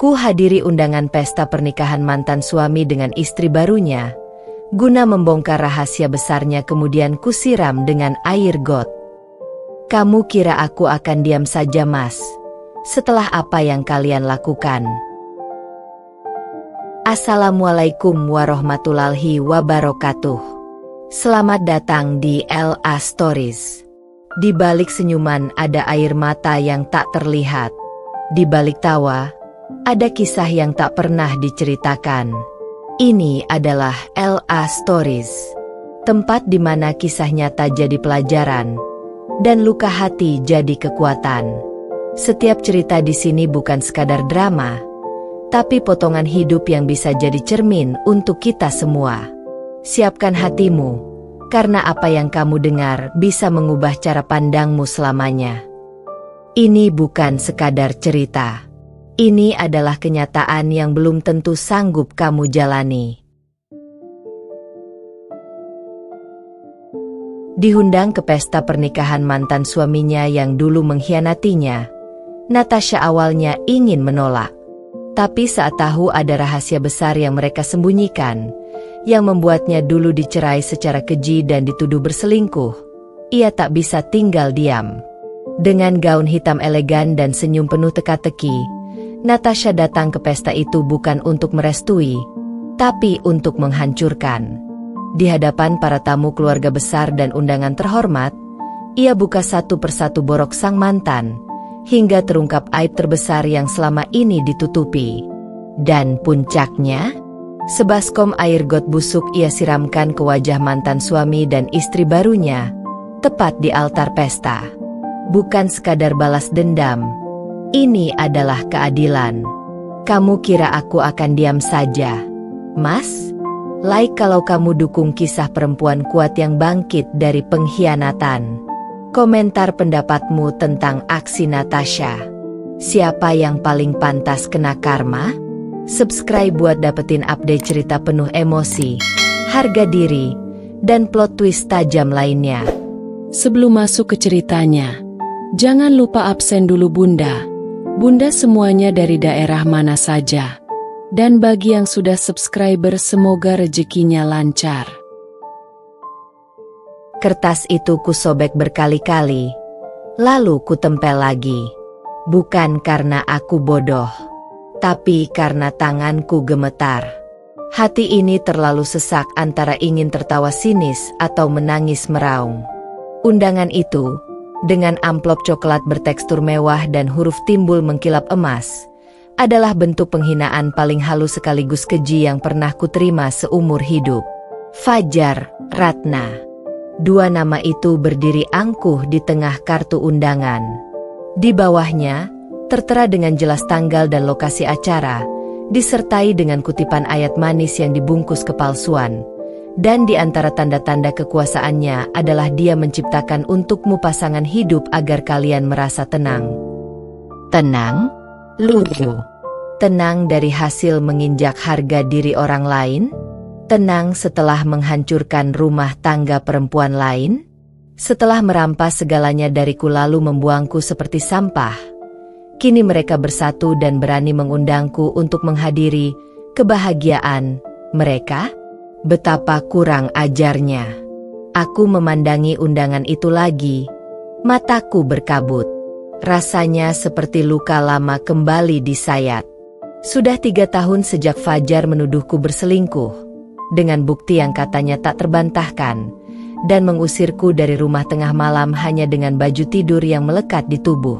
Ku hadiri undangan pesta pernikahan mantan suami dengan istri barunya. Guna membongkar rahasia besarnya kemudian kusiram dengan air got. Kamu kira aku akan diam saja, Mas? Setelah apa yang kalian lakukan? Assalamualaikum warahmatullahi wabarakatuh. Selamat datang di LA Stories. Di balik senyuman ada air mata yang tak terlihat. Di balik tawa, ada kisah yang tak pernah diceritakan. Ini adalah LA Stories, tempat di mana kisah nyata jadi pelajaran, dan luka hati jadi kekuatan. Setiap cerita di sini bukan sekadar drama, tapi potongan hidup yang bisa jadi cermin untuk kita semua. Siapkan hatimu, karena apa yang kamu dengar bisa mengubah cara pandangmu selamanya. Ini bukan sekadar cerita. Ini adalah kenyataan yang belum tentu sanggup kamu jalani. Diundang ke pesta pernikahan mantan suaminya yang dulu mengkhianatinya, Natasha awalnya ingin menolak. Tapi saat tahu ada rahasia besar yang mereka sembunyikan, yang membuatnya dulu dicerai secara keji dan dituduh berselingkuh, ia tak bisa tinggal diam. Dengan gaun hitam elegan dan senyum penuh teka-teki, Natasha datang ke pesta itu bukan untuk merestui, tapi untuk menghancurkan. Di hadapan para tamu keluarga besar dan undangan terhormat, ia buka satu persatu borok sang mantan, hingga terungkap aib terbesar yang selama ini ditutupi. Dan puncaknya, sebaskom air got busuk ia siramkan ke wajah mantan suami dan istri barunya, tepat di altar pesta. Bukan sekadar balas dendam, ini adalah keadilan. Kamu kira aku akan diam saja, Mas? Like kalau kamu dukung kisah perempuan kuat yang bangkit dari pengkhianatan. Komentar pendapatmu tentang aksi Natasha. Siapa yang paling pantas kena karma? Subscribe buat dapetin update cerita penuh emosi, harga diri, dan plot twist tajam lainnya. Sebelum masuk ke ceritanya, jangan lupa absen dulu Bunda. Bunda semuanya dari daerah mana saja. Dan bagi yang sudah subscriber semoga rezekinya lancar. Kertas itu kusobek berkali-kali, lalu kutempel lagi. Bukan karena aku bodoh, tapi karena tanganku gemetar. Hati ini terlalu sesak antara ingin tertawa sinis atau menangis meraung. Undangan itu, dengan amplop coklat bertekstur mewah dan huruf timbul mengkilap emas, adalah bentuk penghinaan paling halus sekaligus keji yang pernah kuterima seumur hidup. Fajar, Ratna. Dua nama itu berdiri angkuh di tengah kartu undangan. Di bawahnya, tertera dengan jelas tanggal dan lokasi acara, disertai dengan kutipan ayat manis yang dibungkus kepalsuan. Dan di antara tanda-tanda kekuasaannya adalah dia menciptakan untukmu pasangan hidup agar kalian merasa tenang. Tenang? Lugu. Tenang dari hasil menginjak harga diri orang lain? Tenang setelah menghancurkan rumah tangga perempuan lain? Setelah merampas segalanya dariku lalu membuangku seperti sampah. Kini mereka bersatu dan berani mengundangku untuk menghadiri kebahagiaan mereka? Betapa kurang ajarnya. Aku memandangi undangan itu lagi. Mataku berkabut. Rasanya seperti luka lama kembali disayat. Sudah 3 tahun sejak Fajar menuduhku berselingkuh, dengan bukti yang katanya tak terbantahkan, dan mengusirku dari rumah tengah malam hanya dengan baju tidur yang melekat di tubuh.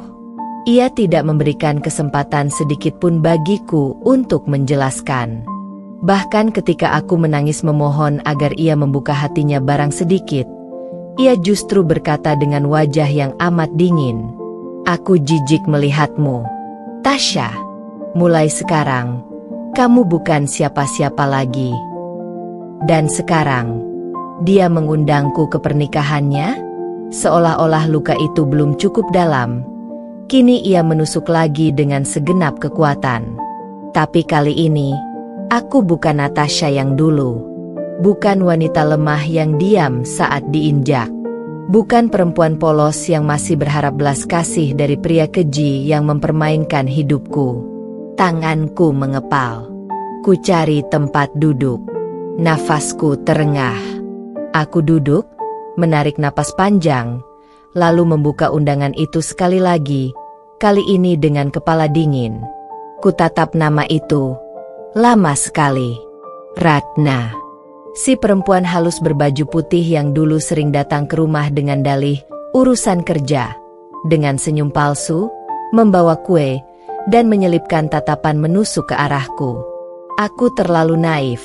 Ia tidak memberikan kesempatan sedikit pun bagiku untuk menjelaskan. Bahkan ketika aku menangis memohon agar ia membuka hatinya barang sedikit, ia justru berkata dengan wajah yang amat dingin, "Aku jijik melihatmu, Tasha. Mulai sekarang, kamu bukan siapa-siapa lagi." Dan sekarang, dia mengundangku ke pernikahannya, seolah-olah luka itu belum cukup dalam. Kini ia menusuk lagi dengan segenap kekuatan. Tapi kali ini, aku bukan Natasha yang dulu. Bukan wanita lemah yang diam saat diinjak. Bukan perempuan polos yang masih berharap belas kasih dari pria keji yang mempermainkan hidupku. Tanganku mengepal. Ku cari tempat duduk. Nafasku terengah. Aku duduk, menarik napas panjang, lalu membuka undangan itu sekali lagi, kali ini dengan kepala dingin. Ku tatap nama itu. Lama sekali. Ratna. Si perempuan halus berbaju putih yang dulu sering datang ke rumah dengan dalih urusan kerja. Dengan senyum palsu, membawa kue, dan menyelipkan tatapan menusuk ke arahku. Aku terlalu naif,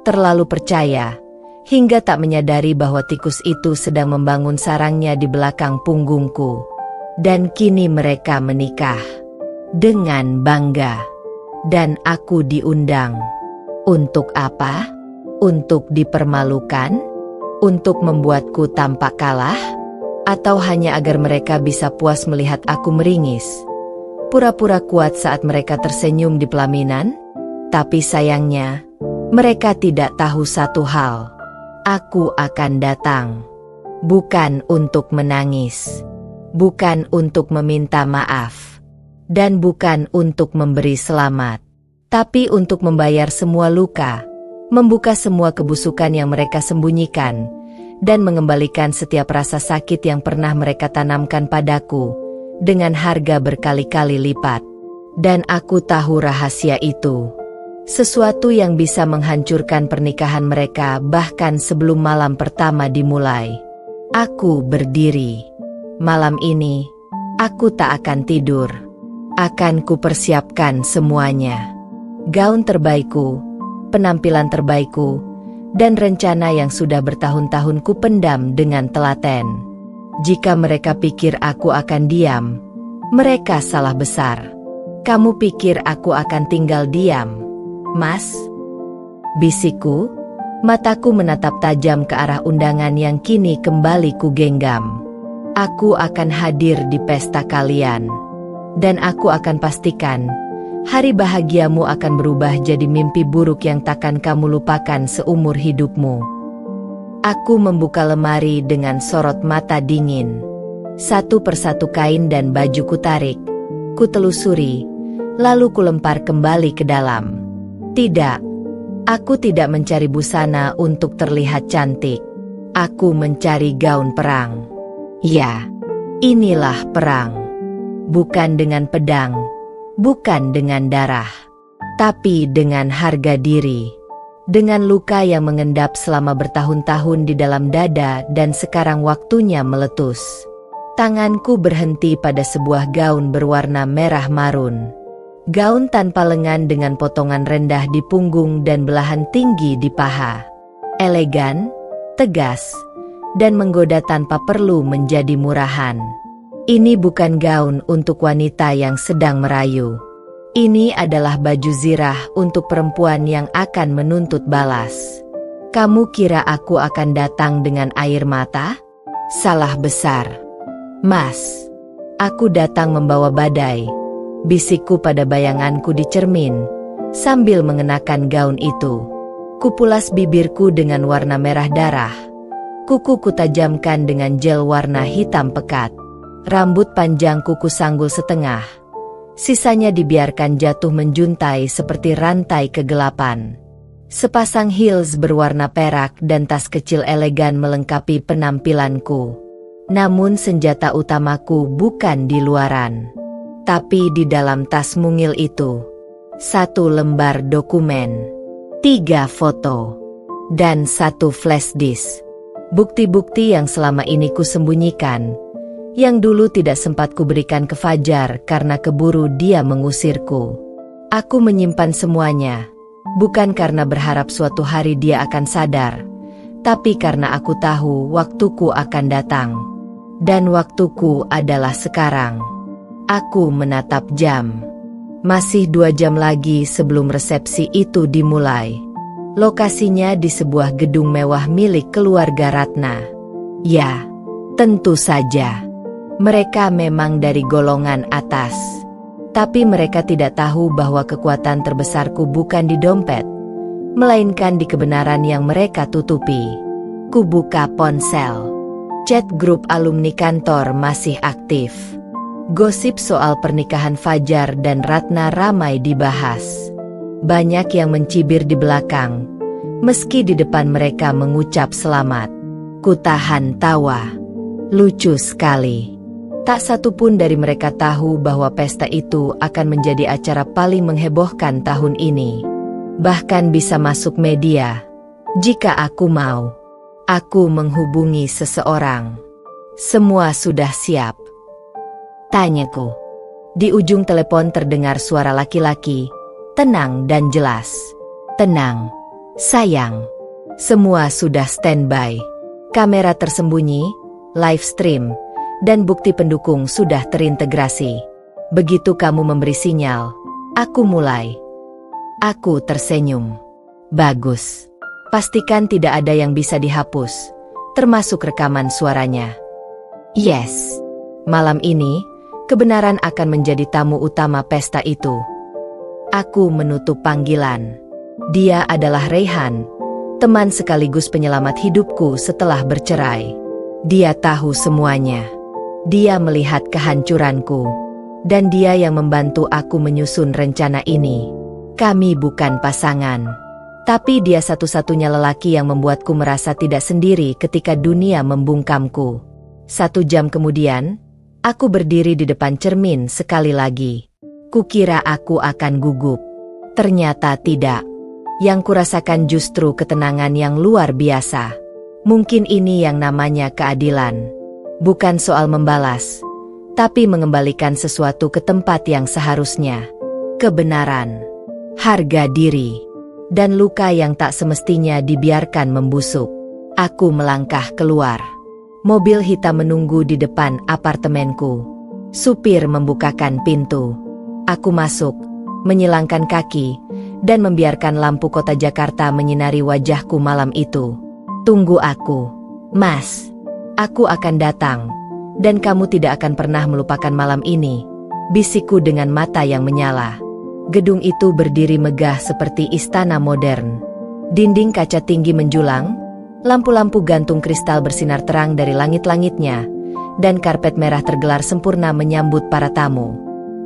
terlalu percaya, hingga tak menyadari bahwa tikus itu sedang membangun sarangnya di belakang punggungku. Dan kini mereka menikah. Dengan bangga. Dan aku diundang. Untuk apa? Untuk dipermalukan? Untuk membuatku tampak kalah? Atau hanya agar mereka bisa puas melihat aku meringis? Pura-pura kuat saat mereka tersenyum di pelaminan? Tapi sayangnya, mereka tidak tahu satu hal. Aku akan datang. Bukan untuk menangis. Bukan untuk meminta maaf. Dan bukan untuk memberi selamat. Tapi untuk membayar semua luka. Membuka semua kebusukan yang mereka sembunyikan. Dan mengembalikan setiap rasa sakit yang pernah mereka tanamkan padaku. Dengan harga berkali-kali lipat. Dan aku tahu rahasia itu. Sesuatu yang bisa menghancurkan pernikahan mereka bahkan sebelum malam pertama dimulai. Aku berdiri. Malam ini, aku tak akan tidur. Akan kupersiapkan semuanya. Gaun terbaikku, penampilan terbaikku, dan rencana yang sudah bertahun-tahun kupendam dengan telaten. Jika mereka pikir aku akan diam, mereka salah besar. Kamu pikir aku akan tinggal diam, Mas? Bisikku, mataku menatap tajam ke arah undangan yang kini kembali kugenggam. Aku akan hadir di pesta kalian. Dan aku akan pastikan, hari bahagiamu akan berubah jadi mimpi buruk yang takkan kamu lupakan seumur hidupmu. Aku membuka lemari dengan sorot mata dingin. Satu persatu kain dan baju kutarik, kutelusuri, lalu kulempar kembali ke dalam. Tidak, aku tidak mencari busana untuk terlihat cantik. Aku mencari gaun perang. Ya, inilah perang. Bukan dengan pedang, bukan dengan darah, tapi dengan harga diri. Dengan luka yang mengendap selama bertahun-tahun di dalam dada dan sekarang waktunya meletus. Tanganku berhenti pada sebuah gaun berwarna merah marun. Gaun tanpa lengan dengan potongan rendah di punggung dan belahan tinggi di paha. Elegan, tegas, dan menggoda tanpa perlu menjadi murahan. Ini bukan gaun untuk wanita yang sedang merayu. Ini adalah baju zirah untuk perempuan yang akan menuntut balas. Kamu kira aku akan datang dengan air mata? Salah besar. Mas, aku datang membawa badai. Bisikku pada bayanganku di cermin, sambil mengenakan gaun itu. Kupulas bibirku dengan warna merah darah. Kuku kutajamkan dengan gel warna hitam pekat. Rambut panjangku kusanggul setengah. Sisanya dibiarkan jatuh menjuntai seperti rantai kegelapan. Sepasang heels berwarna perak dan tas kecil elegan melengkapi penampilanku. Namun senjata utamaku bukan di luaran, tapi di dalam tas mungil itu. 1 lembar dokumen, 3 foto, dan 1 flash disk. Bukti-bukti yang selama ini kusembunyikan, yang dulu tidak sempat kuberikan ke Fajar karena keburu dia mengusirku. Aku menyimpan semuanya, bukan karena berharap suatu hari dia akan sadar, tapi karena aku tahu waktuku akan datang. Dan waktuku adalah sekarang. Aku menatap jam. Masih 2 jam lagi sebelum resepsi itu dimulai. Lokasinya di sebuah gedung mewah milik keluarga Ratna. Ya, tentu saja. Mereka memang dari golongan atas. Tapi mereka tidak tahu bahwa kekuatan terbesarku bukan di dompet, melainkan di kebenaran yang mereka tutupi. Kubuka ponsel. Chat grup alumni kantor masih aktif. Gosip soal pernikahan Fajar dan Ratna ramai dibahas. Banyak yang mencibir di belakang, meski di depan mereka mengucap selamat. Kutahan tawa. Lucu sekali. Tak satu pun dari mereka tahu bahwa pesta itu akan menjadi acara paling menghebohkan tahun ini. Bahkan bisa masuk media. Jika aku mau, aku menghubungi seseorang. Semua sudah siap. Tanyaku. Di ujung telepon terdengar suara laki-laki, tenang dan jelas. Tenang, sayang. Semua sudah standby. Kamera tersembunyi, live stream, dan bukti pendukung sudah terintegrasi. Begitu kamu memberi sinyal, aku mulai. Aku tersenyum. Bagus. Pastikan tidak ada yang bisa dihapus, termasuk rekaman suaranya. Yes. Malam ini, kebenaran akan menjadi tamu utama pesta itu. Aku menutup panggilan. Dia adalah Raihan, teman sekaligus penyelamat hidupku setelah bercerai. Dia tahu semuanya. Dia melihat kehancuranku. Dan dia yang membantu aku menyusun rencana ini. Kami bukan pasangan. Tapi dia satu-satunya lelaki yang membuatku merasa tidak sendiri ketika dunia membungkamku. 1 jam kemudian, aku berdiri di depan cermin sekali lagi. Kukira aku akan gugup. Ternyata tidak. Yang kurasakan justru ketenangan yang luar biasa. Mungkin ini yang namanya keadilan. Bukan soal membalas, tapi mengembalikan sesuatu ke tempat yang seharusnya. Kebenaran, harga diri, dan luka yang tak semestinya dibiarkan membusuk. Aku melangkah keluar. Mobil hitam menunggu di depan apartemenku. Supir membukakan pintu. Aku masuk, menyilangkan kaki, dan membiarkan lampu kota Jakarta menyinari wajahku malam itu. Tunggu aku, Mas. Aku akan datang, dan kamu tidak akan pernah melupakan malam ini, bisikku dengan mata yang menyala. Gedung itu berdiri megah seperti istana modern. Dinding kaca tinggi menjulang, lampu-lampu gantung kristal bersinar terang dari langit-langitnya, dan karpet merah tergelar sempurna menyambut para tamu.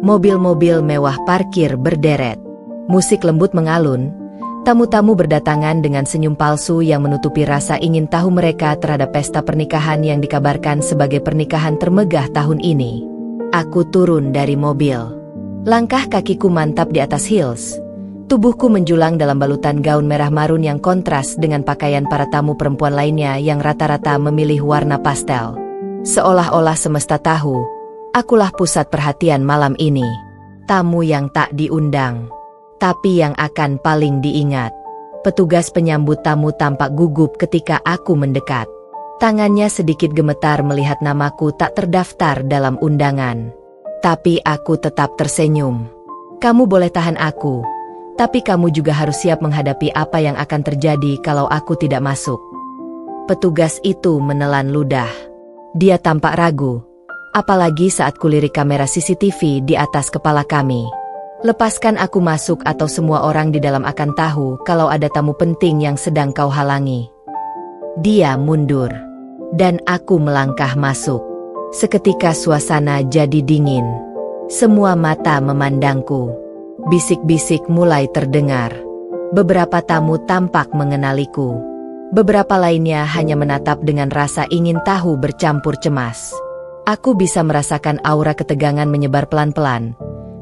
Mobil-mobil mewah parkir berderet. Musik lembut mengalun. Tamu-tamu berdatangan dengan senyum palsu yang menutupi rasa ingin tahu mereka terhadap pesta pernikahan yang dikabarkan sebagai pernikahan termegah tahun ini. Aku turun dari mobil. Langkah kakiku mantap di atas heels. Tubuhku menjulang dalam balutan gaun merah marun yang kontras dengan pakaian para tamu perempuan lainnya yang rata-rata memilih warna pastel. Seolah-olah semesta tahu, akulah pusat perhatian malam ini. Tamu yang tak diundang, tapi yang akan paling diingat. Petugas penyambut tamu tampak gugup ketika aku mendekat. Tangannya sedikit gemetar melihat namaku tak terdaftar dalam undangan. Tapi aku tetap tersenyum. Kamu boleh tahan aku, tapi kamu juga harus siap menghadapi apa yang akan terjadi kalau aku tidak masuk. Petugas itu menelan ludah. Dia tampak ragu, apalagi saat kulirik kamera CCTV di atas kepala kami. Lepaskan aku masuk atau semua orang di dalam akan tahu kalau ada tamu penting yang sedang kau halangi. Dia mundur, dan aku melangkah masuk. Seketika suasana jadi dingin. Semua mata memandangku. Bisik-bisik mulai terdengar. Beberapa tamu tampak mengenaliku. Beberapa lainnya hanya menatap dengan rasa ingin tahu bercampur cemas. Aku bisa merasakan aura ketegangan menyebar pelan-pelan,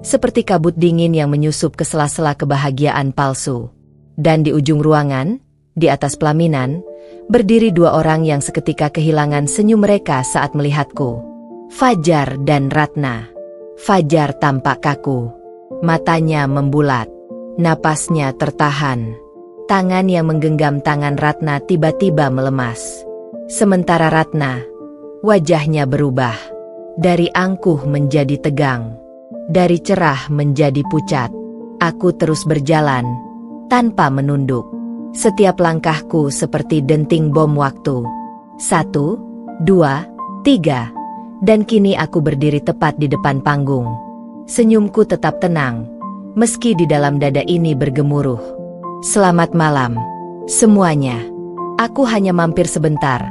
seperti kabut dingin yang menyusup ke sela-sela kebahagiaan palsu. Dan di ujung ruangan, di atas pelaminan, berdiri 2 orang yang seketika kehilangan senyum mereka saat melihatku. Fajar dan Ratna. Fajar tampak kaku. Matanya membulat. Napasnya tertahan. Tangan yang menggenggam tangan Ratna tiba-tiba melemas. Sementara Ratna, wajahnya berubah. Dari angkuh menjadi tegang. Dari cerah menjadi pucat. Aku terus berjalan, tanpa menunduk. Setiap langkahku seperti denting bom waktu. 1, 2, 3. Dan kini aku berdiri tepat di depan panggung. Senyumku tetap tenang, meski di dalam dada ini bergemuruh. Selamat malam, semuanya. Aku hanya mampir sebentar,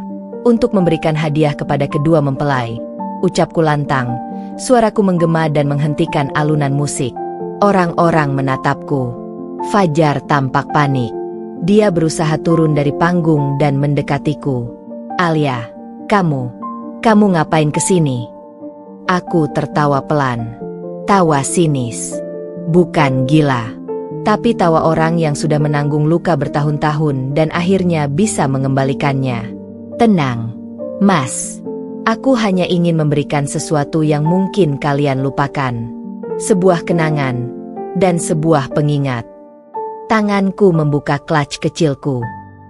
untuk memberikan hadiah kepada kedua mempelai. ucapku lantang. Suaraku menggema dan menghentikan alunan musik. Orang-orang menatapku. Fajar tampak panik. Dia berusaha turun dari panggung dan mendekatiku. "Alia, kamu ngapain kesini?" Aku tertawa pelan. Tawa sinis. Bukan gila, tapi tawa orang yang sudah menanggung luka bertahun-tahun dan akhirnya bisa mengembalikannya. "Tenang, Mas. Aku hanya ingin memberikan sesuatu yang mungkin kalian lupakan. Sebuah kenangan dan sebuah pengingat." Tanganku membuka clutch kecilku.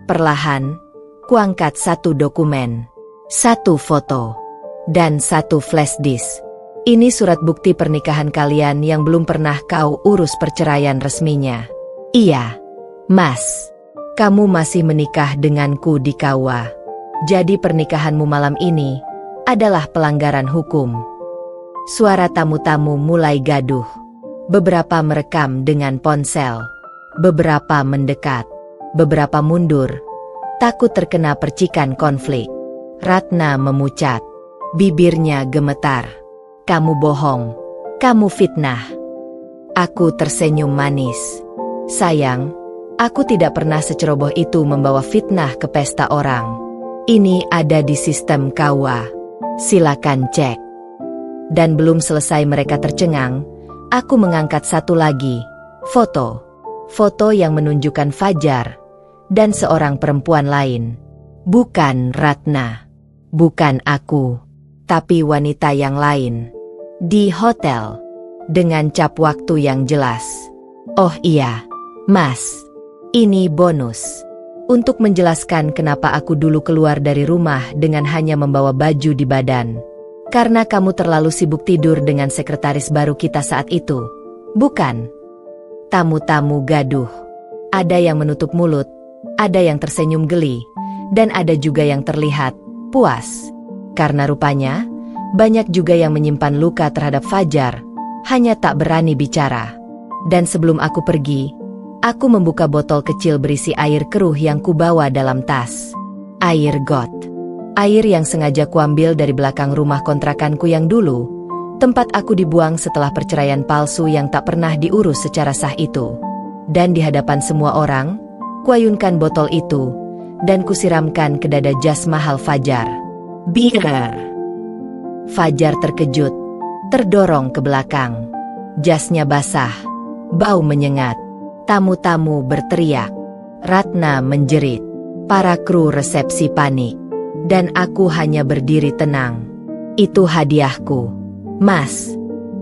Perlahan, kuangkat satu dokumen, satu foto, dan satu flash disk. "Ini surat bukti pernikahan kalian yang belum pernah kau urus perceraian resminya." "Iya, Mas. Kamu masih menikah denganku di KUA. Jadi pernikahanmu malam ini adalah pelanggaran hukum." Suara tamu-tamu mulai gaduh. Beberapa merekam dengan ponsel. Beberapa mendekat. Beberapa mundur. Takut terkena percikan konflik. Ratna memucat. Bibirnya gemetar. "Kamu bohong. Kamu fitnah." Aku tersenyum manis. "Sayang, aku tidak pernah seceroboh itu membawa fitnah ke pesta orang. Ini ada di sistem KUA. Silakan cek." Dan belum selesai mereka tercengang, aku mengangkat satu lagi, foto. Foto yang menunjukkan Fajar dan seorang perempuan lain. Bukan Ratna, bukan aku, tapi wanita yang lain. Di hotel, dengan cap waktu yang jelas. "Oh iya, Mas, ini bonus. Untuk menjelaskan kenapa aku dulu keluar dari rumah dengan hanya membawa baju di badan. Karena kamu terlalu sibuk tidur dengan sekretaris baru kita saat itu, bukan?" Tamu-tamu gaduh. Ada yang menutup mulut, ada yang tersenyum geli, dan ada juga yang terlihat puas. Karena rupanya, banyak juga yang menyimpan luka terhadap Fajar, hanya tak berani bicara. Dan sebelum aku pergi, aku membuka botol kecil berisi air keruh yang kubawa dalam tas. Air got. Air yang sengaja kuambil dari belakang rumah kontrakanku yang dulu, tempat aku dibuang setelah perceraian palsu yang tak pernah diurus secara sah itu. Dan di hadapan semua orang, kuayunkan botol itu, dan kusiramkan ke dada jas mahal Fajar. "Bir." Fajar terkejut, terdorong ke belakang. Jasnya basah, bau menyengat. Tamu-tamu berteriak. Ratna menjerit. Para kru resepsi panik. Dan aku hanya berdiri tenang. "Itu hadiahku. Mas,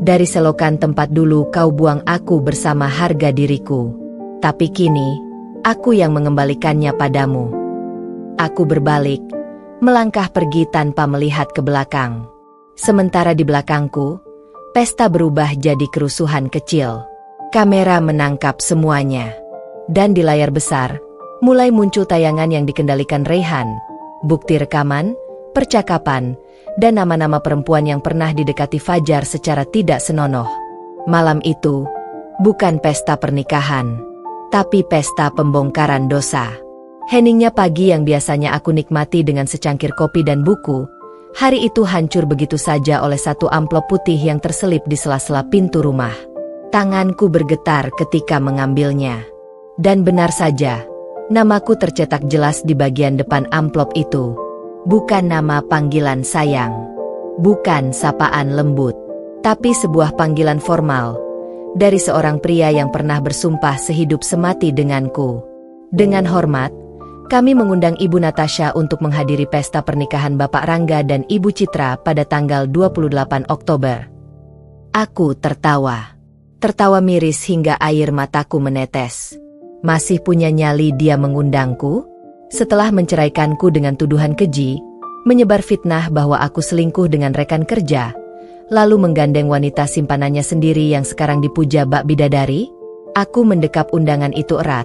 dari selokan tempat dulu kau buang aku bersama harga diriku. Tapi kini, aku yang mengembalikannya padamu." Aku berbalik, melangkah pergi tanpa melihat ke belakang. Sementara di belakangku, pesta berubah jadi kerusuhan kecil. Kamera menangkap semuanya. Dan di layar besar, mulai muncul tayangan yang dikendalikan Reyhan, bukti rekaman, percakapan, dan nama-nama perempuan yang pernah didekati Fajar secara tidak senonoh. Malam itu, bukan pesta pernikahan, tapi pesta pembongkaran dosa. Heningnya pagi yang biasanya aku nikmati dengan secangkir kopi dan buku, hari itu hancur begitu saja oleh satu amplop putih yang terselip di sela-sela pintu rumah. Tanganku bergetar ketika mengambilnya. Dan benar saja, namaku tercetak jelas di bagian depan amplop itu. Bukan nama panggilan sayang, bukan sapaan lembut, tapi sebuah panggilan formal dari seorang pria yang pernah bersumpah sehidup semati denganku. Dengan hormat, kami mengundang Ibu Natasha untuk menghadiri pesta pernikahan Bapak Rangga dan Ibu Citra pada tanggal 28 Oktober. Aku tertawa. Tertawa miris hingga air mataku menetes. Masih punya nyali dia mengundangku? Setelah menceraikanku dengan tuduhan keji, menyebar fitnah bahwa aku selingkuh dengan rekan kerja, lalu menggandeng wanita simpanannya sendiri yang sekarang dipuja bak bidadari, aku mendekap undangan itu erat,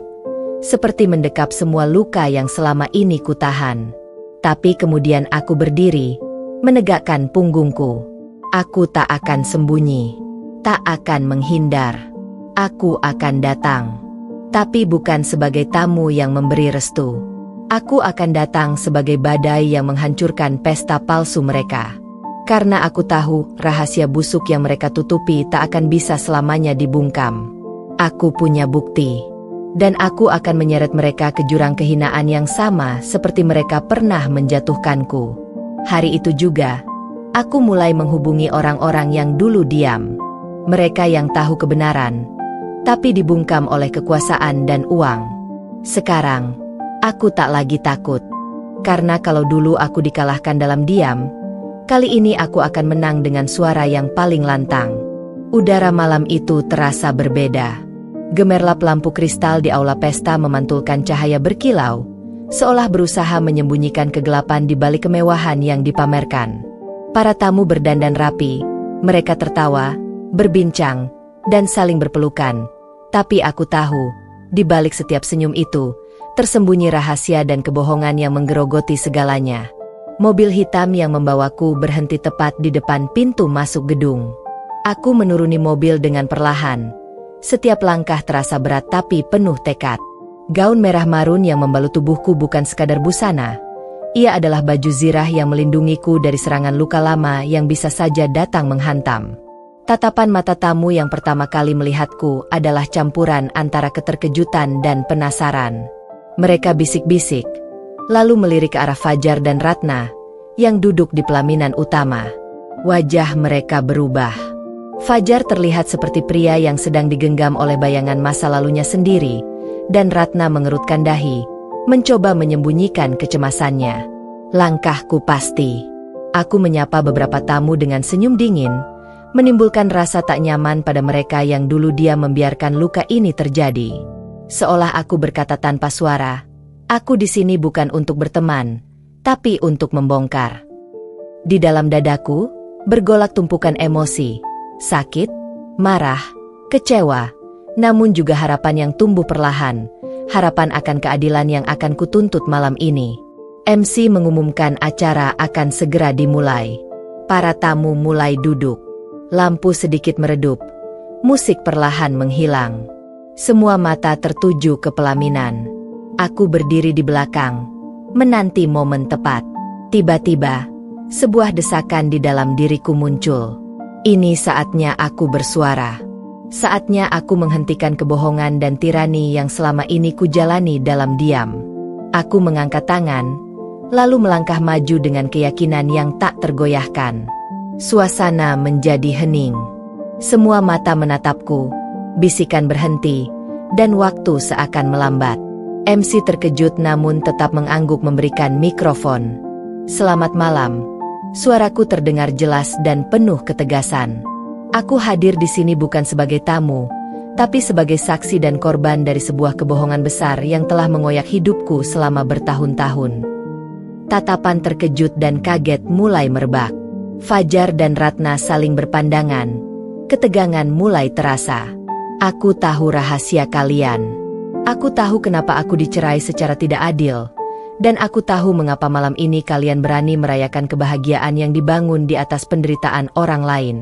seperti mendekap semua luka yang selama ini kutahan. Tapi kemudian aku berdiri, menegakkan punggungku. Aku tak akan sembunyi, tak akan menghindar. Aku akan datang, tapi bukan sebagai tamu yang memberi restu. Aku akan datang sebagai badai yang menghancurkan pesta palsu mereka. Karena aku tahu rahasia busuk yang mereka tutupi tak akan bisa selamanya dibungkam. Aku punya bukti. Dan aku akan menyeret mereka ke jurang kehinaan yang sama seperti mereka pernah menjatuhkanku. Hari itu juga, aku mulai menghubungi orang-orang yang dulu diam. Mereka yang tahu kebenaran, tapi dibungkam oleh kekuasaan dan uang. Sekarang, aku tak lagi takut. Karena kalau dulu aku dikalahkan dalam diam, kali ini aku akan menang dengan suara yang paling lantang. Udara malam itu terasa berbeda. Gemerlap lampu kristal di aula pesta memantulkan cahaya berkilau, seolah berusaha menyembunyikan kegelapan di balik kemewahan yang dipamerkan. Para tamu berdandan rapi, mereka tertawa, berbincang, dan saling berpelukan. Tapi aku tahu, di balik setiap senyum itu, tersembunyi rahasia dan kebohongan yang menggerogoti segalanya. Mobil hitam yang membawaku berhenti tepat di depan pintu masuk gedung. Aku menuruni mobil dengan perlahan. Setiap langkah terasa berat tapi penuh tekad. Gaun merah marun yang membalut tubuhku bukan sekadar busana. Ia adalah baju zirah yang melindungiku dari serangan luka lama yang bisa saja datang menghantam. Tatapan mata tamu yang pertama kali melihatku adalah campuran antara keterkejutan dan penasaran. Mereka bisik-bisik, lalu melirik ke arah Fajar dan Ratna, yang duduk di pelaminan utama. Wajah mereka berubah. Fajar terlihat seperti pria yang sedang digenggam oleh bayangan masa lalunya sendiri, dan Ratna mengerutkan dahi, mencoba menyembunyikan kecemasannya. Langkahku pasti. Aku menyapa beberapa tamu dengan senyum dingin, menimbulkan rasa tak nyaman pada mereka yang dulu dia membiarkan luka ini terjadi. Seolah aku berkata tanpa suara, aku di sini bukan untuk berteman, tapi untuk membongkar. Di dalam dadaku, bergolak tumpukan emosi, sakit, marah, kecewa, namun juga harapan yang tumbuh perlahan, harapan akan keadilan yang akan kutuntut malam ini. MC mengumumkan acara akan segera dimulai. Para tamu mulai duduk. Lampu sedikit meredup, musik perlahan menghilang. Semua mata tertuju ke pelaminan. Aku berdiri di belakang, menanti momen tepat. Tiba-tiba, sebuah desakan di dalam diriku muncul. Ini saatnya aku bersuara. Saatnya aku menghentikan kebohongan dan tirani yang selama ini kujalani dalam diam. Aku mengangkat tangan, lalu melangkah maju dengan keyakinan yang tak tergoyahkan. Suasana menjadi hening. Semua mata menatapku, bisikan berhenti, dan waktu seakan melambat. MC terkejut namun tetap mengangguk memberikan mikrofon. Selamat malam. Suaraku terdengar jelas dan penuh ketegasan. Aku hadir di sini bukan sebagai tamu, tapi sebagai saksi dan korban dari sebuah kebohongan besar yang telah mengoyak hidupku selama bertahun-tahun. Tatapan terkejut dan kaget mulai merebak. Fajar dan Ratna saling berpandangan. Ketegangan mulai terasa. Aku tahu rahasia kalian. Aku tahu kenapa aku dicerai secara tidak adil. Dan aku tahu mengapa malam ini kalian berani merayakan kebahagiaan yang dibangun di atas penderitaan orang lain.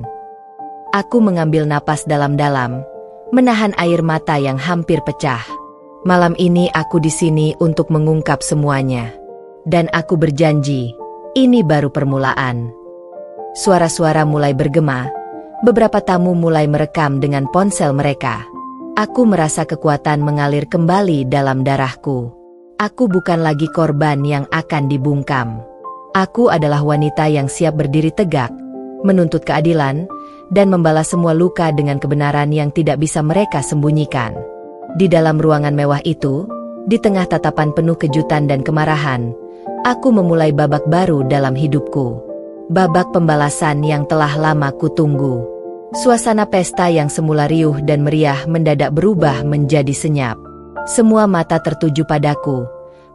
Aku mengambil napas dalam-dalam, menahan air mata yang hampir pecah. Malam ini aku di sini untuk mengungkap semuanya. Dan aku berjanji, ini baru permulaan. Suara-suara mulai bergema, beberapa tamu mulai merekam dengan ponsel mereka. Aku merasa kekuatan mengalir kembali dalam darahku. Aku bukan lagi korban yang akan dibungkam. Aku adalah wanita yang siap berdiri tegak, menuntut keadilan, dan membalas semua luka dengan kebenaran yang tidak bisa mereka sembunyikan. Di dalam ruangan mewah itu, di tengah tatapan penuh kejutan dan kemarahan, aku memulai babak baru dalam hidupku. Babak pembalasan yang telah lama kutunggu. Suasana pesta yang semula riuh dan meriah mendadak berubah menjadi senyap. Semua mata tertuju padaku,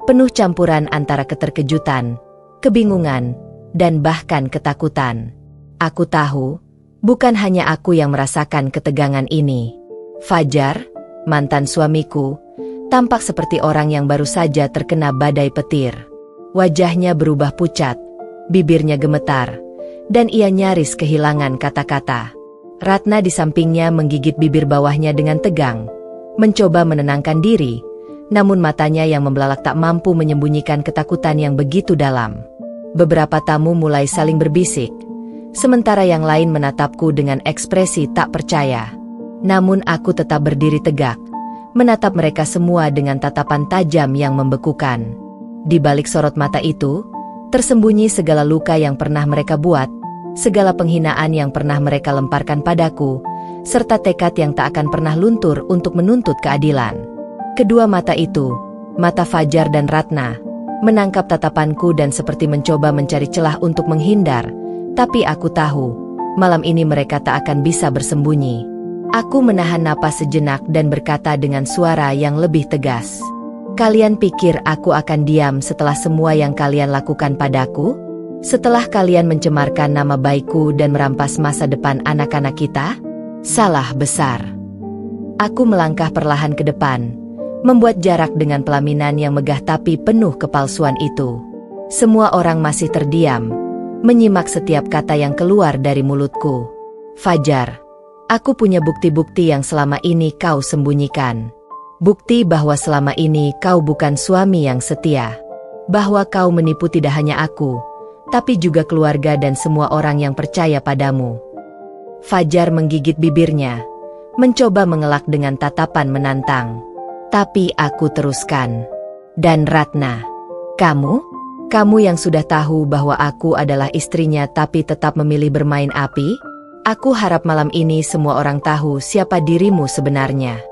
penuh campuran antara keterkejutan, kebingungan, dan bahkan ketakutan. Aku tahu, bukan hanya aku yang merasakan ketegangan ini. Fajar, mantan suamiku, tampak seperti orang yang baru saja terkena badai petir. Wajahnya berubah pucat, bibirnya gemetar, dan ia nyaris kehilangan kata-kata. Ratna di sampingnya menggigit bibir bawahnya dengan tegang, mencoba menenangkan diri, namun matanya yang membelalak tak mampu menyembunyikan ketakutan yang begitu dalam. Beberapa tamu mulai saling berbisik, sementara yang lain menatapku dengan ekspresi tak percaya. Namun aku tetap berdiri tegak, menatap mereka semua dengan tatapan tajam yang membekukan. Di balik sorot mata itu, tersembunyi segala luka yang pernah mereka buat, segala penghinaan yang pernah mereka lemparkan padaku, serta tekad yang tak akan pernah luntur untuk menuntut keadilan. Kedua mata itu, mata Fajar dan Ratna, menangkap tatapanku dan seperti mencoba mencari celah untuk menghindar, tapi aku tahu, malam ini mereka tak akan bisa bersembunyi. Aku menahan napas sejenak dan berkata dengan suara yang lebih tegas. Kalian pikir aku akan diam setelah semua yang kalian lakukan padaku? Setelah kalian mencemarkan nama baikku dan merampas masa depan anak-anak kita? Salah besar. Aku melangkah perlahan ke depan, membuat jarak dengan pelaminan yang megah tapi penuh kepalsuan itu. Semua orang masih terdiam, menyimak setiap kata yang keluar dari mulutku. Fajar, aku punya bukti-bukti yang selama ini kau sembunyikan. Bukti bahwa selama ini kau bukan suami yang setia. Bahwa kau menipu tidak hanya aku, tapi juga keluarga dan semua orang yang percaya padamu. Fajar menggigit bibirnya, mencoba mengelak dengan tatapan menantang. Tapi aku teruskan. Dan Ratna, kamu yang sudah tahu bahwa aku adalah istrinya tapi tetap memilih bermain api? Aku harap malam ini semua orang tahu siapa dirimu sebenarnya.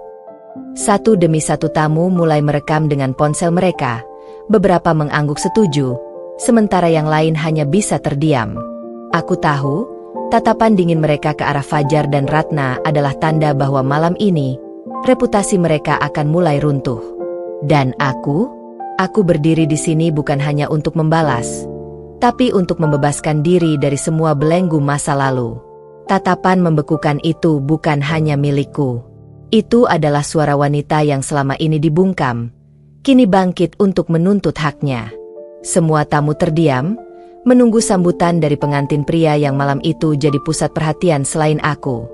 Satu demi satu tamu mulai merekam dengan ponsel mereka. Beberapa mengangguk setuju, sementara yang lain hanya bisa terdiam. Aku tahu, tatapan dingin mereka ke arah Fajar dan Ratna adalah tanda bahwa malam ini, reputasi mereka akan mulai runtuh. Dan aku berdiri di sini bukan hanya untuk membalas, tapi untuk membebaskan diri dari semua belenggu masa lalu. Tatapan membekukan itu bukan hanya milikku. Itu adalah suara wanita yang selama ini dibungkam, kini bangkit untuk menuntut haknya. Semua tamu terdiam, menunggu sambutan dari pengantin pria yang malam itu jadi pusat perhatian selain aku.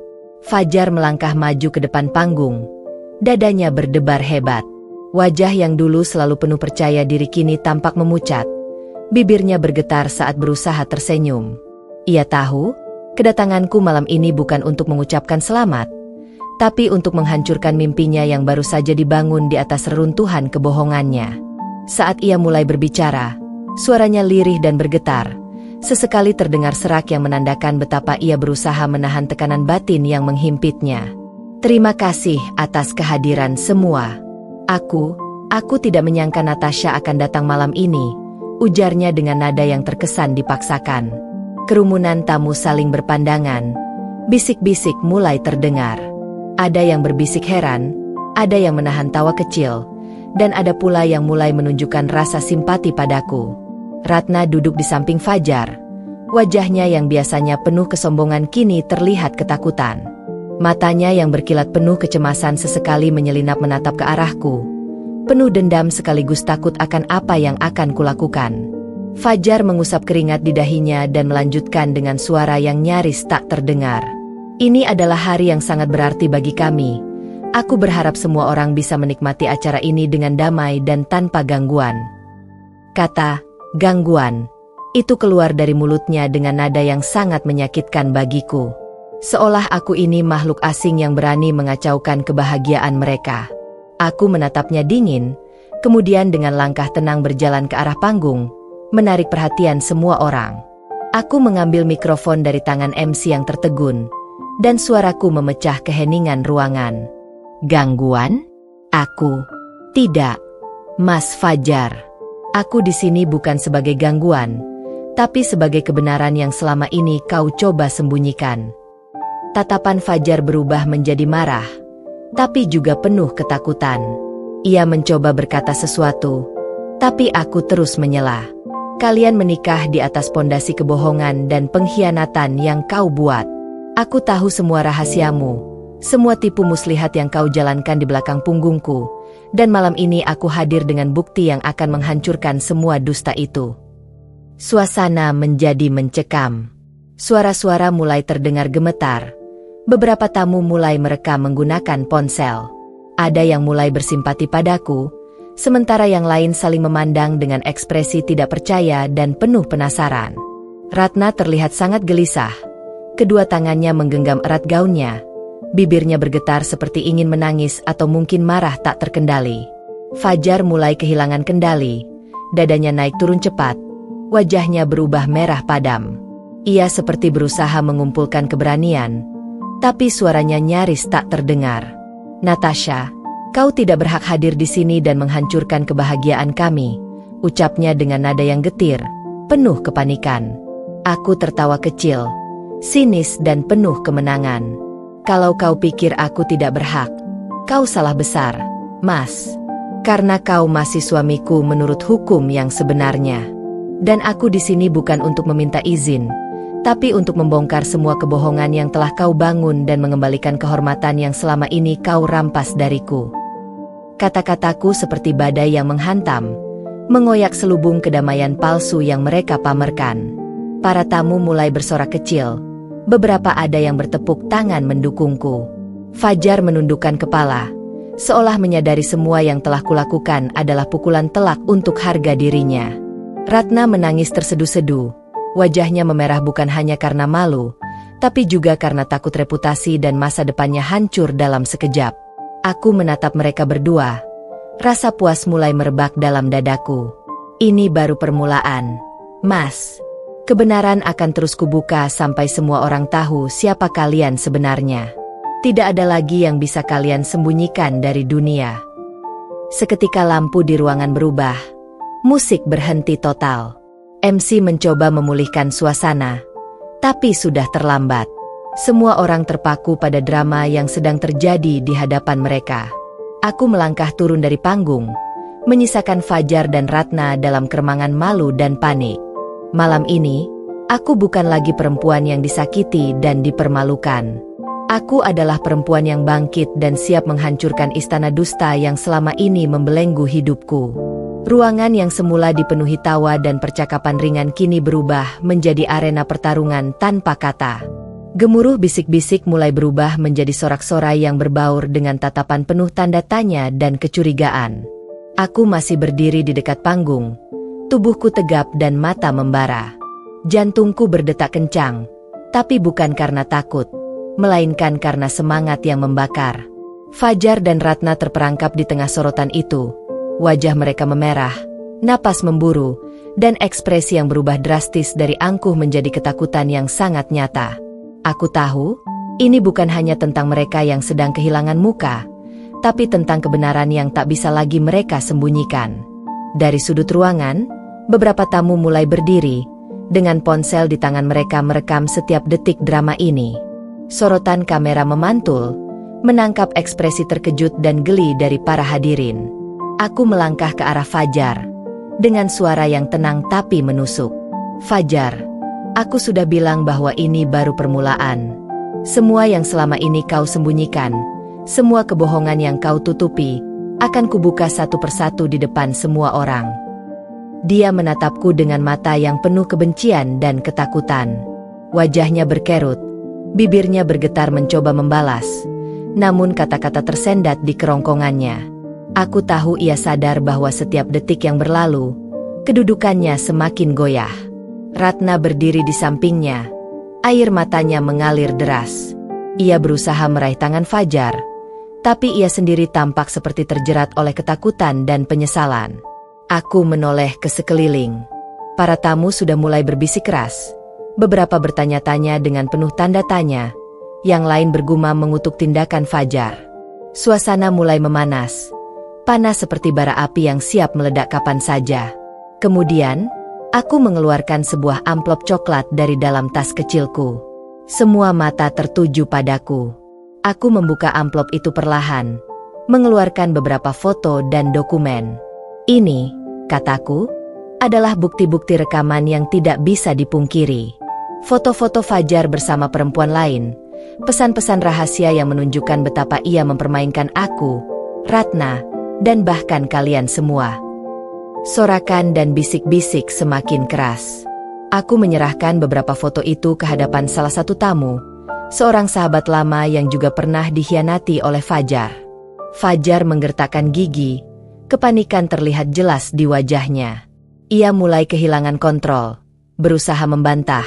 Fajar melangkah maju ke depan panggung. Dadanya berdebar hebat. Wajah yang dulu selalu penuh percaya diri kini tampak memucat. Bibirnya bergetar saat berusaha tersenyum. Ia tahu, kedatanganku malam ini bukan untuk mengucapkan selamat, tapi untuk menghancurkan mimpinya yang baru saja dibangun di atas reruntuhan kebohongannya. Saat ia mulai berbicara, suaranya lirih dan bergetar. Sesekali terdengar serak yang menandakan betapa ia berusaha menahan tekanan batin yang menghimpitnya. Terima kasih atas kehadiran semua. Aku tidak menyangka Natasha akan datang malam ini, ujarnya dengan nada yang terkesan dipaksakan. Kerumunan tamu saling berpandangan. Bisik-bisik mulai terdengar. Ada yang berbisik heran, ada yang menahan tawa kecil, dan ada pula yang mulai menunjukkan rasa simpati padaku. Ratna duduk di samping Fajar. Wajahnya yang biasanya penuh kesombongan kini terlihat ketakutan. Matanya yang berkilat penuh kecemasan sesekali menyelinap menatap ke arahku. Penuh dendam sekaligus takut akan apa yang akan kulakukan. Fajar mengusap keringat di dahinya dan melanjutkan dengan suara yang nyaris tak terdengar. Ini adalah hari yang sangat berarti bagi kami. Aku berharap semua orang bisa menikmati acara ini dengan damai dan tanpa gangguan. Kata gangguan itu keluar dari mulutnya dengan nada yang sangat menyakitkan bagiku. Seolah aku ini makhluk asing yang berani mengacaukan kebahagiaan mereka. Aku menatapnya dingin, kemudian dengan langkah tenang berjalan ke arah panggung, menarik perhatian semua orang. Aku mengambil mikrofon dari tangan MC yang tertegun, dan suaraku memecah keheningan ruangan. Gangguan? Aku? Tidak. Mas Fajar. Aku di sini bukan sebagai gangguan, tapi sebagai kebenaran yang selama ini kau coba sembunyikan. Tatapan Fajar berubah menjadi marah, tapi juga penuh ketakutan. Ia mencoba berkata sesuatu, tapi aku terus menyela. Kalian menikah di atas pondasi kebohongan dan pengkhianatan yang kau buat. Aku tahu semua rahasiamu, semua tipu muslihat yang kau jalankan di belakang punggungku, dan malam ini aku hadir dengan bukti yang akan menghancurkan semua dusta itu. Suasana menjadi mencekam. Suara-suara mulai terdengar gemetar. Beberapa tamu mulai merekam menggunakan ponsel. Ada yang mulai bersimpati padaku, sementara yang lain saling memandang dengan ekspresi tidak percaya dan penuh penasaran. Ratna terlihat sangat gelisah. Kedua tangannya menggenggam erat gaunnya. Bibirnya bergetar seperti ingin menangis atau mungkin marah tak terkendali. Fajar mulai kehilangan kendali. Dadanya naik turun cepat. Wajahnya berubah merah padam. Ia seperti berusaha mengumpulkan keberanian. Tapi suaranya nyaris tak terdengar. "Natasha, kau tidak berhak hadir di sini dan menghancurkan kebahagiaan kami," ucapnya dengan nada yang getir, penuh kepanikan. Aku tertawa kecil, sinis dan penuh kemenangan. "Kalau kau pikir aku tidak berhak, kau salah besar, Mas. Karena kau masih suamiku menurut hukum yang sebenarnya. Dan aku di sini bukan untuk meminta izin, tapi untuk membongkar semua kebohongan yang telah kau bangun dan mengembalikan kehormatan yang selama ini kau rampas dariku." Kata-kataku seperti badai yang menghantam, mengoyak selubung kedamaian palsu yang mereka pamerkan. Para tamu mulai bersorak kecil. Beberapa ada yang bertepuk tangan mendukungku. Fajar menundukkan kepala, seolah menyadari semua yang telah kulakukan adalah pukulan telak untuk harga dirinya. Ratna menangis tersedu-sedu. Wajahnya memerah bukan hanya karena malu, tapi juga karena takut reputasi dan masa depannya hancur dalam sekejap. Aku menatap mereka berdua. Rasa puas mulai merebak dalam dadaku. "Ini baru permulaan, Mas. Kebenaran akan terus kubuka sampai semua orang tahu siapa kalian sebenarnya. Tidak ada lagi yang bisa kalian sembunyikan dari dunia." Seketika lampu di ruangan berubah. Musik berhenti total. MC mencoba memulihkan suasana, tapi sudah terlambat. Semua orang terpaku pada drama yang sedang terjadi di hadapan mereka. Aku melangkah turun dari panggung, menyisakan Fajar dan Ratna dalam keremangan malu dan panik. Malam ini, aku bukan lagi perempuan yang disakiti dan dipermalukan. Aku adalah perempuan yang bangkit dan siap menghancurkan istana dusta yang selama ini membelenggu hidupku. Ruangan yang semula dipenuhi tawa dan percakapan ringan kini berubah menjadi arena pertarungan tanpa kata. Gemuruh bisik-bisik mulai berubah menjadi sorak-sorai yang berbaur dengan tatapan penuh tanda tanya dan kecurigaan. Aku masih berdiri di dekat panggung. Tubuhku tegap dan mata membara. Jantungku berdetak kencang, tapi bukan karena takut, melainkan karena semangat yang membakar. Fajar dan Ratna terperangkap di tengah sorotan itu. Wajah mereka memerah, napas memburu, dan ekspresi yang berubah drastis dari angkuh menjadi ketakutan yang sangat nyata. Aku tahu, ini bukan hanya tentang mereka yang sedang kehilangan muka, tapi tentang kebenaran yang tak bisa lagi mereka sembunyikan. Dari sudut ruangan, beberapa tamu mulai berdiri, dengan ponsel di tangan mereka merekam setiap detik drama ini. Sorotan kamera memantul, menangkap ekspresi terkejut dan geli dari para hadirin. Aku melangkah ke arah Fajar, dengan suara yang tenang tapi menusuk. "Fajar, aku sudah bilang bahwa ini baru permulaan. Semua yang selama ini kau sembunyikan, semua kebohongan yang kau tutupi, akan kubuka satu persatu di depan semua orang." Dia menatapku dengan mata yang penuh kebencian dan ketakutan. Wajahnya berkerut, bibirnya bergetar mencoba membalas, namun kata-kata tersendat di kerongkongannya. Aku tahu ia sadar bahwa setiap detik yang berlalu, kedudukannya semakin goyah. Ratna berdiri di sampingnya, air matanya mengalir deras. Ia berusaha meraih tangan Fajar, tapi ia sendiri tampak seperti terjerat oleh ketakutan dan penyesalan. Aku menoleh ke sekeliling. Para tamu sudah mulai berbisik keras. Beberapa bertanya-tanya dengan penuh tanda tanya. Yang lain bergumam mengutuk tindakan Fajar. Suasana mulai memanas. Panas seperti bara api yang siap meledak kapan saja. Kemudian, aku mengeluarkan sebuah amplop coklat dari dalam tas kecilku. Semua mata tertuju padaku. Aku membuka amplop itu perlahan, mengeluarkan beberapa foto dan dokumen. "Ini," kataku, "adalah bukti-bukti rekaman yang tidak bisa dipungkiri. Foto-foto Fajar bersama perempuan lain, pesan-pesan rahasia yang menunjukkan betapa ia mempermainkan aku, Ratna, dan bahkan kalian semua." Sorakan dan bisik-bisik semakin keras. Aku menyerahkan beberapa foto itu ke hadapan salah satu tamu, seorang sahabat lama yang juga pernah dikhianati oleh Fajar. Fajar menggertakkan gigi. Kepanikan terlihat jelas di wajahnya. Ia mulai kehilangan kontrol. berusaha membantah.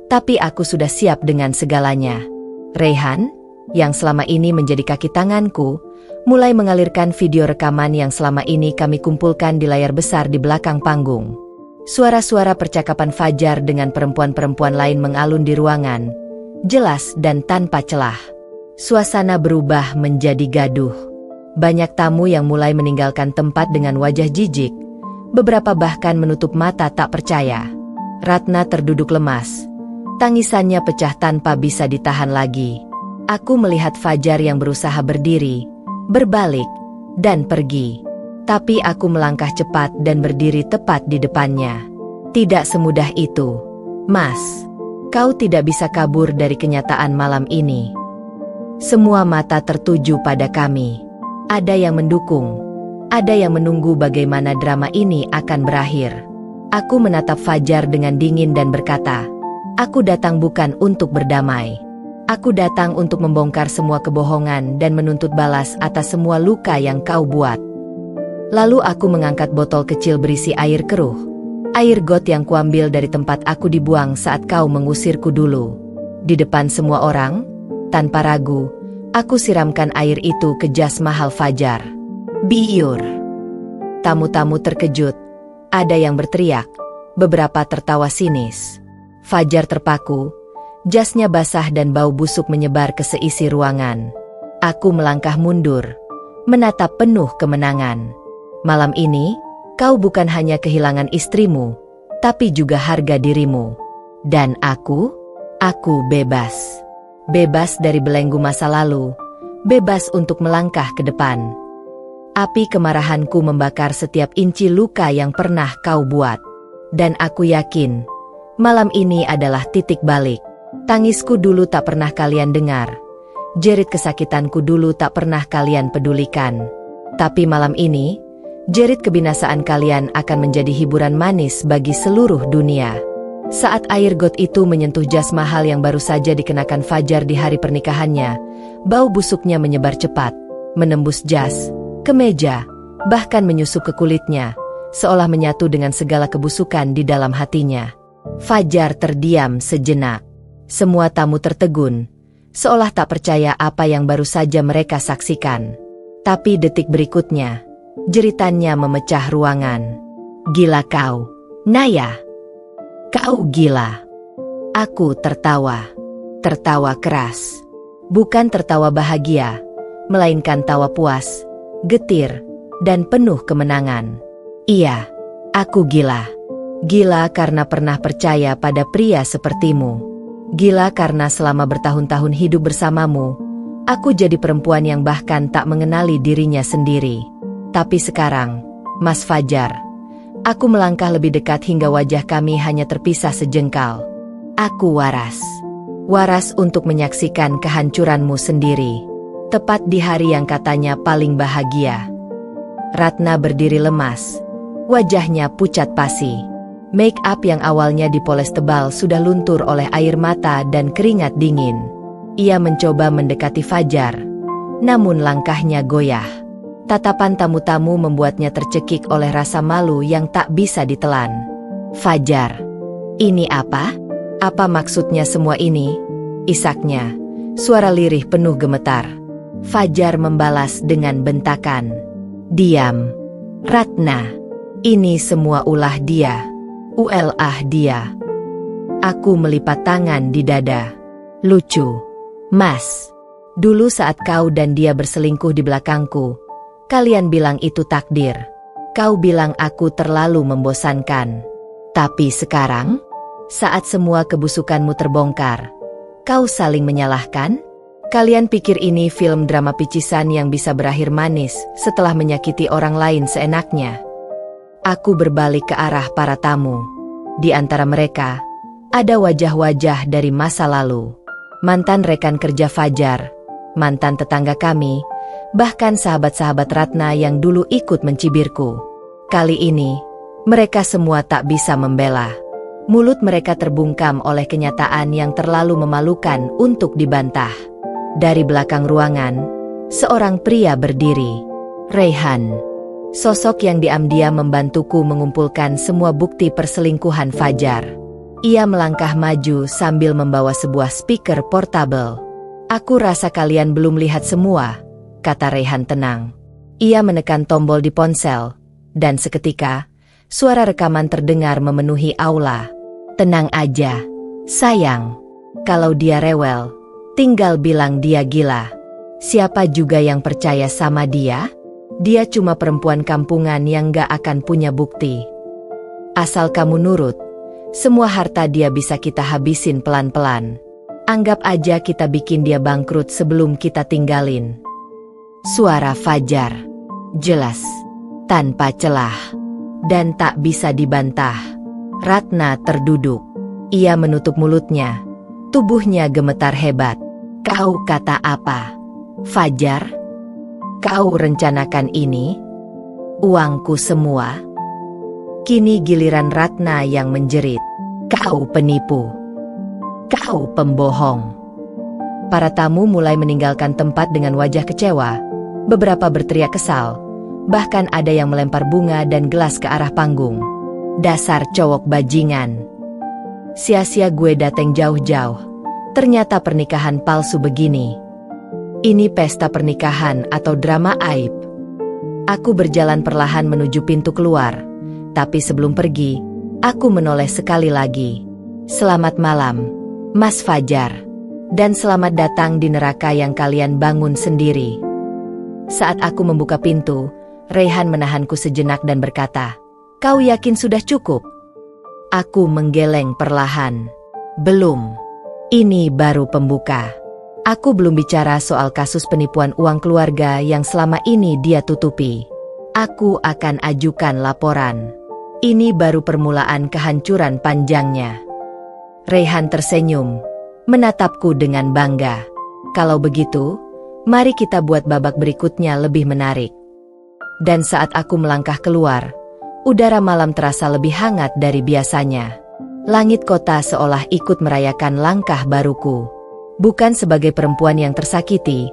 Tapi aku sudah siap dengan segalanya. Raihan, yang selama ini menjadi kaki tanganku, mulai mengalirkan video rekaman yang selama ini kami kumpulkan di layar besar di belakang panggung. Suara-suara percakapan Fajar dengan perempuan-perempuan lain mengalun di ruangan, jelas dan tanpa celah. Suasana berubah menjadi gaduh. Banyak tamu yang mulai meninggalkan tempat dengan wajah jijik. Beberapa bahkan menutup mata tak percaya. Ratna terduduk lemas. Tangisannya pecah tanpa bisa ditahan lagi. Aku melihat Fajar yang berusaha berdiri, berbalik, dan pergi. Tapi aku melangkah cepat dan berdiri tepat di depannya. Tidak semudah itu. Mas, kau tidak bisa kabur dari kenyataan malam ini. Semua mata tertuju pada kami. Ada yang mendukung, ada yang menunggu bagaimana drama ini akan berakhir. Aku menatap Fajar dengan dingin dan berkata, "Aku datang bukan untuk berdamai. Aku datang untuk membongkar semua kebohongan dan menuntut balas atas semua luka yang kau buat." Lalu aku mengangkat botol kecil berisi air keruh. Air got yang kuambil dari tempat aku dibuang saat kau mengusirku dulu. Di depan semua orang, tanpa ragu, aku siramkan air itu ke jas mahal Fajar. Biur. Tamu-tamu terkejut. Ada yang berteriak. Beberapa tertawa sinis. Fajar terpaku. Jasnya basah dan bau busuk menyebar ke seisi ruangan. Aku melangkah mundur, menatap penuh kemenangan. Malam ini, kau bukan hanya kehilangan istrimu, tapi juga harga dirimu. Dan aku bebas. Bebas dari belenggu masa lalu, bebas untuk melangkah ke depan. Api kemarahanku membakar setiap inci luka yang pernah kau buat. Dan aku yakin, malam ini adalah titik balik. Tangisku dulu tak pernah kalian dengar. Jerit kesakitanku dulu tak pernah kalian pedulikan. Tapi malam ini, jerit kebinasaan kalian akan menjadi hiburan manis bagi seluruh dunia. Saat air got itu menyentuh jas mahal yang baru saja dikenakan Fajar di hari pernikahannya, bau busuknya menyebar cepat, menembus jas, kemeja, bahkan menyusup ke kulitnya, seolah menyatu dengan segala kebusukan di dalam hatinya. Fajar terdiam sejenak. Semua tamu tertegun, seolah tak percaya apa yang baru saja mereka saksikan. Tapi detik berikutnya, jeritannya memecah ruangan. "Gila kau, Naya! Kau gila!" Aku tertawa. Tertawa keras. Bukan tertawa bahagia, melainkan tawa puas, getir, dan penuh kemenangan. Iya, aku gila. Gila karena pernah percaya pada pria sepertimu. Gila karena selama bertahun-tahun hidup bersamamu, aku jadi perempuan yang bahkan tak mengenali dirinya sendiri. Tapi sekarang, Mas Fajar, aku melangkah lebih dekat hingga wajah kami hanya terpisah sejengkal. Aku waras. Waras untuk menyaksikan kehancuranmu sendiri. Tepat di hari yang katanya paling bahagia. Ratna berdiri lemas. Wajahnya pucat pasi. Make up yang awalnya dipoles tebal sudah luntur oleh air mata dan keringat dingin. Ia mencoba mendekati Fajar, namun langkahnya goyah. Tatapan tamu-tamu membuatnya tercekik oleh rasa malu yang tak bisa ditelan. "Fajar, ini apa? Apa maksudnya semua ini?" isaknya, suara lirih penuh gemetar. Fajar membalas dengan bentakan. "Diam, Ratna. Ini semua ulah dia. Dia." Aku melipat tangan di dada. "Lucu, Mas. Dulu saat kau dan dia berselingkuh di belakangku, kalian bilang itu takdir. Kau bilang aku terlalu membosankan. Tapi sekarang, saat semua kebusukanmu terbongkar, kau saling menyalahkan? Kalian pikir ini film drama picisan yang bisa berakhir manis setelah menyakiti orang lain seenaknya?" Aku berbalik ke arah para tamu. Di antara mereka, ada wajah-wajah dari masa lalu. Mantan rekan kerja Fajar, mantan tetangga kami, bahkan sahabat-sahabat Ratna yang dulu ikut mencibirku. Kali ini, mereka semua tak bisa membela. Mulut mereka terbungkam oleh kenyataan yang terlalu memalukan untuk dibantah. Dari belakang ruangan, seorang pria berdiri. Raihan. Sosok yang diam-diam membantuku mengumpulkan semua bukti perselingkuhan Fajar. Ia melangkah maju sambil membawa sebuah speaker portable. Aku rasa kalian belum lihat semua, kata Raihan tenang. Ia menekan tombol di ponsel, dan seketika, suara rekaman terdengar memenuhi aula. Tenang aja, sayang. Kalau dia rewel, tinggal bilang dia gila. Siapa juga yang percaya sama dia? Dia cuma perempuan kampungan yang gak akan punya bukti. Asal kamu nurut, semua harta dia bisa kita habisin pelan-pelan. Anggap aja kita bikin dia bangkrut sebelum kita tinggalin. Suara Fajar. Jelas. Tanpa celah. Dan tak bisa dibantah. Ratna terduduk. Ia menutup mulutnya. Tubuhnya gemetar hebat. Kau kata apa? Fajar? Kau rencanakan ini? Uangku semua? Kini giliran Ratna yang menjerit. Kau penipu. Kau pembohong. Para tamu mulai meninggalkan tempat dengan wajah kecewa. Beberapa berteriak kesal. Bahkan ada yang melempar bunga dan gelas ke arah panggung. Dasar cowok bajingan. Sia-sia gue dateng jauh-jauh. Ternyata pernikahan palsu begini. Ini pesta pernikahan atau drama aib. Aku berjalan perlahan menuju pintu keluar. Tapi sebelum pergi, aku menoleh sekali lagi. Selamat malam, Mas Fajar. Dan selamat datang di neraka yang kalian bangun sendiri. Saat aku membuka pintu, Raihan menahanku sejenak dan berkata, kau yakin sudah cukup? Aku menggeleng perlahan. Belum. Ini baru pembuka. Aku belum bicara soal kasus penipuan uang keluarga yang selama ini dia tutupi. Aku akan ajukan laporan. Ini baru permulaan kehancuran panjangnya. Raihan tersenyum, menatapku dengan bangga. Kalau begitu, mari kita buat babak berikutnya lebih menarik. Dan saat aku melangkah keluar, udara malam terasa lebih hangat dari biasanya. Langit kota seolah ikut merayakan langkah baruku. Bukan sebagai perempuan yang tersakiti,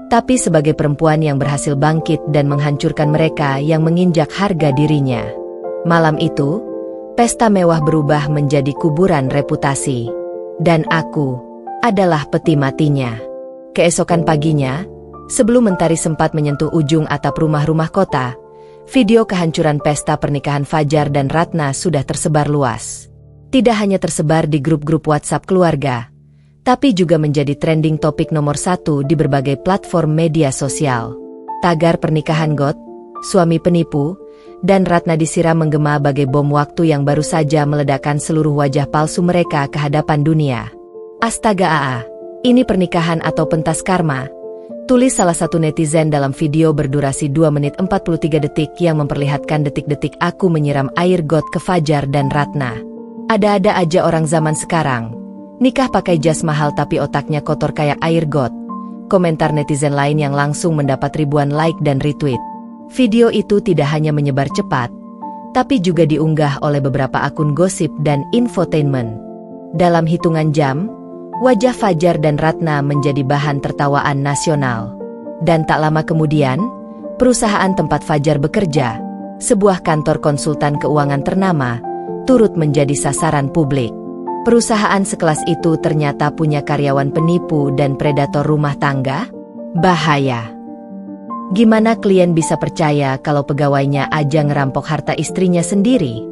tapi sebagai perempuan yang berhasil bangkit dan menghancurkan mereka yang menginjak harga dirinya. Malam itu, pesta mewah berubah menjadi kuburan reputasi. Dan aku adalah peti matinya. Keesokan paginya, sebelum mentari sempat menyentuh ujung atap rumah-rumah kota, video kehancuran pesta pernikahan Fajar dan Ratna sudah tersebar luas. Tidak hanya tersebar di grup-grup WhatsApp keluarga, tapi juga menjadi trending topik nomor 1 di berbagai platform media sosial. Tagar pernikahan God, suami penipu, dan Ratna disiram menggema bagai bom waktu yang baru saja meledakkan seluruh wajah palsu mereka ke hadapan dunia. Astaga AA, ini pernikahan atau pentas karma? Tulis salah satu netizen dalam video berdurasi 2 menit 43 detik yang memperlihatkan detik-detik aku menyiram air got ke Fajar dan Ratna. Ada-ada aja orang zaman sekarang. Nikah pakai jas mahal tapi otaknya kotor kayak air got. Komentar netizen lain yang langsung mendapat ribuan like dan retweet. Video itu tidak hanya menyebar cepat, tapi juga diunggah oleh beberapa akun gosip dan infotainment. Dalam hitungan jam, wajah Fajar dan Ratna menjadi bahan tertawaan nasional. Dan tak lama kemudian, perusahaan tempat Fajar bekerja, sebuah kantor konsultan keuangan ternama, turut menjadi sasaran publik. Perusahaan sekelas itu ternyata punya karyawan penipu dan predator rumah tangga? Bahaya. Gimana klien bisa percaya kalau pegawainya aja ngerampok harta istrinya sendiri?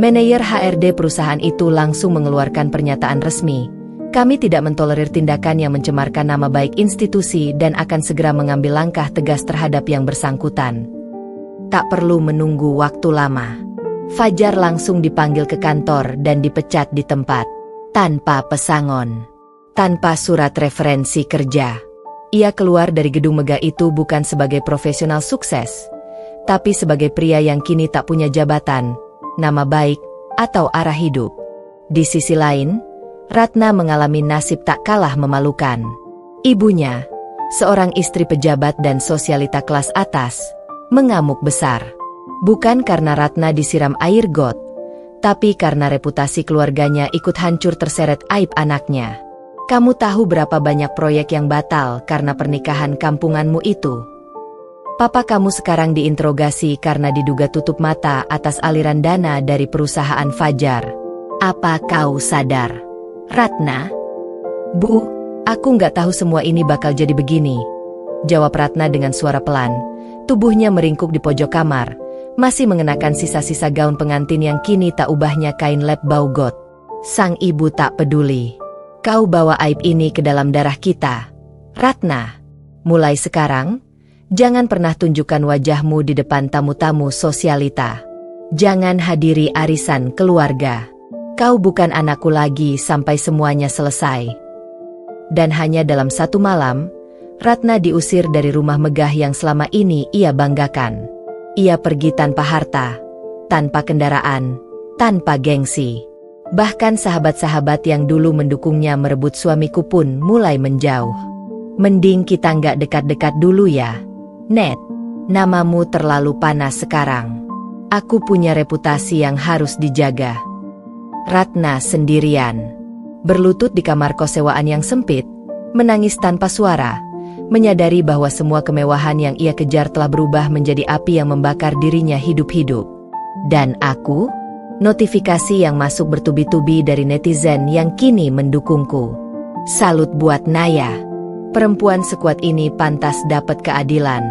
Manajer HRD perusahaan itu langsung mengeluarkan pernyataan resmi. Kami tidak mentolerir tindakan yang mencemarkan nama baik institusi dan akan segera mengambil langkah tegas terhadap yang bersangkutan. Tak perlu menunggu waktu lama. Fajar langsung dipanggil ke kantor dan dipecat di tempat. Tanpa pesangon. Tanpa surat referensi kerja. Ia keluar dari gedung megah itu bukan sebagai profesional sukses, tapi sebagai pria yang kini tak punya jabatan, nama baik, atau arah hidup. Di sisi lain, Ratna mengalami nasib tak kalah memalukan. Ibunya, seorang istri pejabat dan sosialita kelas atas, mengamuk besar. Bukan karena Ratna disiram air got, tapi karena reputasi keluarganya ikut hancur terseret aib anaknya. Kamu tahu berapa banyak proyek yang batal karena pernikahan kampunganmu itu? Papa kamu sekarang diinterogasi karena diduga tutup mata atas aliran dana dari perusahaan Fajar. Apa kau sadar, Ratna? Bu, aku nggak tahu semua ini bakal jadi begini, jawab Ratna dengan suara pelan. Tubuhnya meringkuk di pojok kamar, masih mengenakan sisa-sisa gaun pengantin yang kini tak ubahnya kain lap bau got. Sang ibu tak peduli. Kau bawa aib ini ke dalam darah kita, Ratna. Mulai sekarang, jangan pernah tunjukkan wajahmu di depan tamu-tamu sosialita. Jangan hadiri arisan keluarga. Kau bukan anakku lagi sampai semuanya selesai. Dan hanya dalam satu malam, Ratna diusir dari rumah megah yang selama ini ia banggakan. Ia pergi tanpa harta, tanpa kendaraan, tanpa gengsi. Bahkan sahabat-sahabat yang dulu mendukungnya merebut suamiku pun mulai menjauh. Mending kita nggak dekat-dekat dulu ya, Net. Namamu terlalu panas sekarang. Aku punya reputasi yang harus dijaga. Ratna sendirian, berlutut di kamar kos sewaan yang sempit, menangis tanpa suara, menyadari bahwa semua kemewahan yang ia kejar telah berubah menjadi api yang membakar dirinya hidup-hidup. Dan aku? Notifikasi yang masuk bertubi-tubi dari netizen yang kini mendukungku. Salut buat Naya. Perempuan sekuat ini pantas dapat keadilan.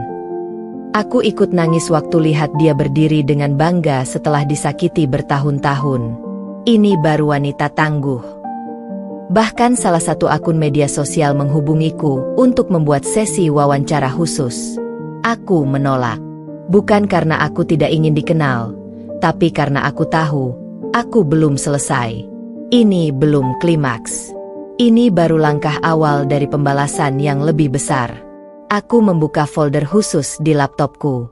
Aku ikut nangis waktu lihat dia berdiri dengan bangga setelah disakiti bertahun-tahun. Ini baru wanita tangguh. Bahkan salah satu akun media sosial menghubungiku untuk membuat sesi wawancara khusus. Aku menolak. Bukan karena aku tidak ingin dikenal, tapi karena aku tahu, aku belum selesai. Ini belum klimaks. Ini baru langkah awal dari pembalasan yang lebih besar. Aku membuka folder khusus di laptopku.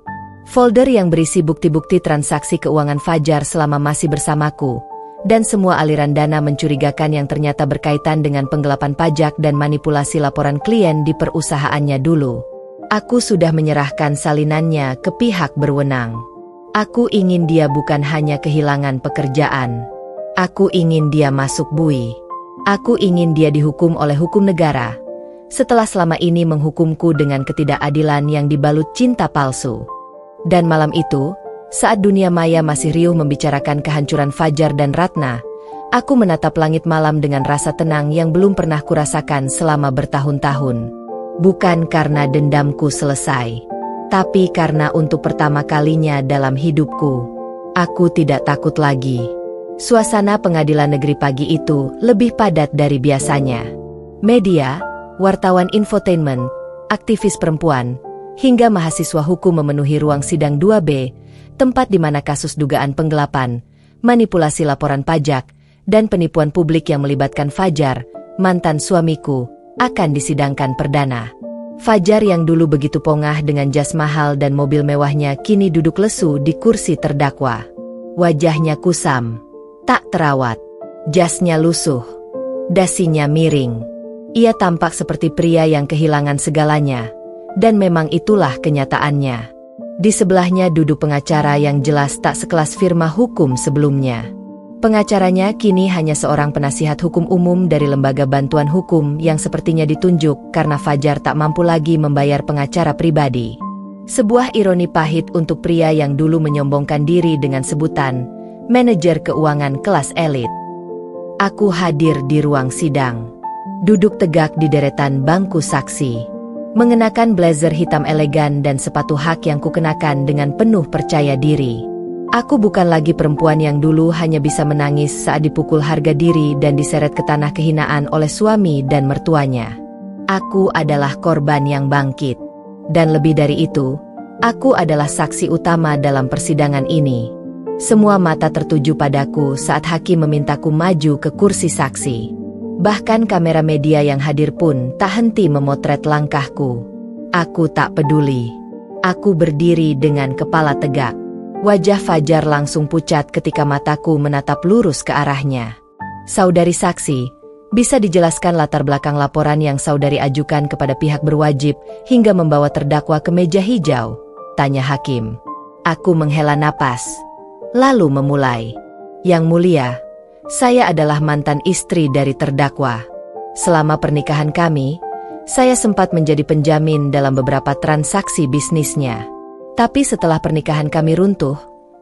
Folder yang berisi bukti-bukti transaksi keuangan Fajar selama masih bersamaku, dan semua aliran dana mencurigakan yang ternyata berkaitan dengan penggelapan pajak dan manipulasi laporan klien di perusahaannya dulu. Aku sudah menyerahkan salinannya ke pihak berwenang. Aku ingin dia bukan hanya kehilangan pekerjaan. Aku ingin dia masuk bui. Aku ingin dia dihukum oleh hukum negara, setelah selama ini menghukumku dengan ketidakadilan yang dibalut cinta palsu. Dan malam itu, saat dunia maya masih riuh membicarakan kehancuran Fajar dan Ratna, aku menatap langit malam dengan rasa tenang yang belum pernah kurasakan selama bertahun-tahun. Bukan karena dendamku selesai, tapi karena untuk pertama kalinya dalam hidupku, aku tidak takut lagi. Suasana pengadilan negeri pagi itu lebih padat dari biasanya. Media, wartawan infotainment, aktivis perempuan, hingga mahasiswa hukum memenuhi ruang sidang 2B, tempat di mana kasus dugaan penggelapan, manipulasi laporan pajak, dan penipuan publik yang melibatkan Fajar, mantan suamiku, akan disidangkan perdana. Fajar yang dulu begitu pongah dengan jas mahal dan mobil mewahnya kini duduk lesu di kursi terdakwa. Wajahnya kusam, tak terawat, jasnya lusuh, dasinya miring. Ia tampak seperti pria yang kehilangan segalanya, dan memang itulah kenyataannya. Di sebelahnya duduk pengacara yang jelas tak sekelas firma hukum sebelumnya. Pengacaranya kini hanya seorang penasihat hukum umum dari lembaga bantuan hukum yang sepertinya ditunjuk karena Fajar tak mampu lagi membayar pengacara pribadi. Sebuah ironi pahit untuk pria yang dulu menyombongkan diri dengan sebutan manajer keuangan kelas elit. Aku hadir di ruang sidang. Duduk tegak di deretan bangku saksi. Mengenakan blazer hitam elegan dan sepatu hak yang kukenakan dengan penuh percaya diri. Aku bukan lagi perempuan yang dulu hanya bisa menangis saat dipukul harga diri dan diseret ke tanah kehinaan oleh suami dan mertuanya. Aku adalah korban yang bangkit. Dan lebih dari itu, aku adalah saksi utama dalam persidangan ini. Semua mata tertuju padaku saat hakim memintaku maju ke kursi saksi. Bahkan kamera media yang hadir pun tak henti memotret langkahku. Aku tak peduli. Aku berdiri dengan kepala tegak. Wajah Fajar langsung pucat ketika mataku menatap lurus ke arahnya. Saudari saksi, bisa dijelaskan latar belakang laporan yang saudari ajukan kepada pihak berwajib hingga membawa terdakwa ke meja hijau? Tanya hakim. Aku menghela napas, lalu memulai. Yang mulia, saya adalah mantan istri dari terdakwa. Selama pernikahan kami, saya sempat menjadi penjamin dalam beberapa transaksi bisnisnya. Tapi setelah pernikahan kami runtuh,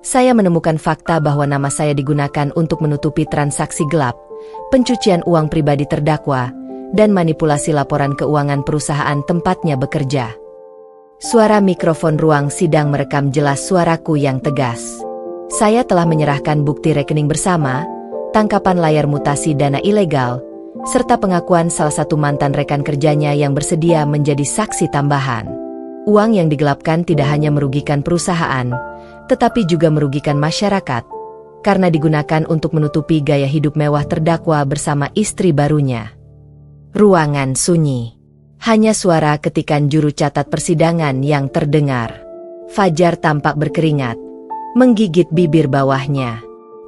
Saya menemukan fakta bahwa nama saya digunakan untuk menutupi transaksi gelap, pencucian uang pribadi terdakwa, dan manipulasi laporan keuangan perusahaan tempatnya bekerja. Suara mikrofon ruang sidang merekam jelas suaraku yang tegas. Saya telah menyerahkan bukti rekening bersama, tangkapan layar mutasi dana ilegal, serta pengakuan salah satu mantan rekan kerjanya yang bersedia menjadi saksi tambahan. Uang yang digelapkan tidak hanya merugikan perusahaan, tetapi juga merugikan masyarakat, karena digunakan untuk menutupi gaya hidup mewah terdakwa bersama istri barunya. Ruangan sunyi. Hanya suara ketikan juru catat persidangan yang terdengar. Fajar tampak berkeringat, menggigit bibir bawahnya.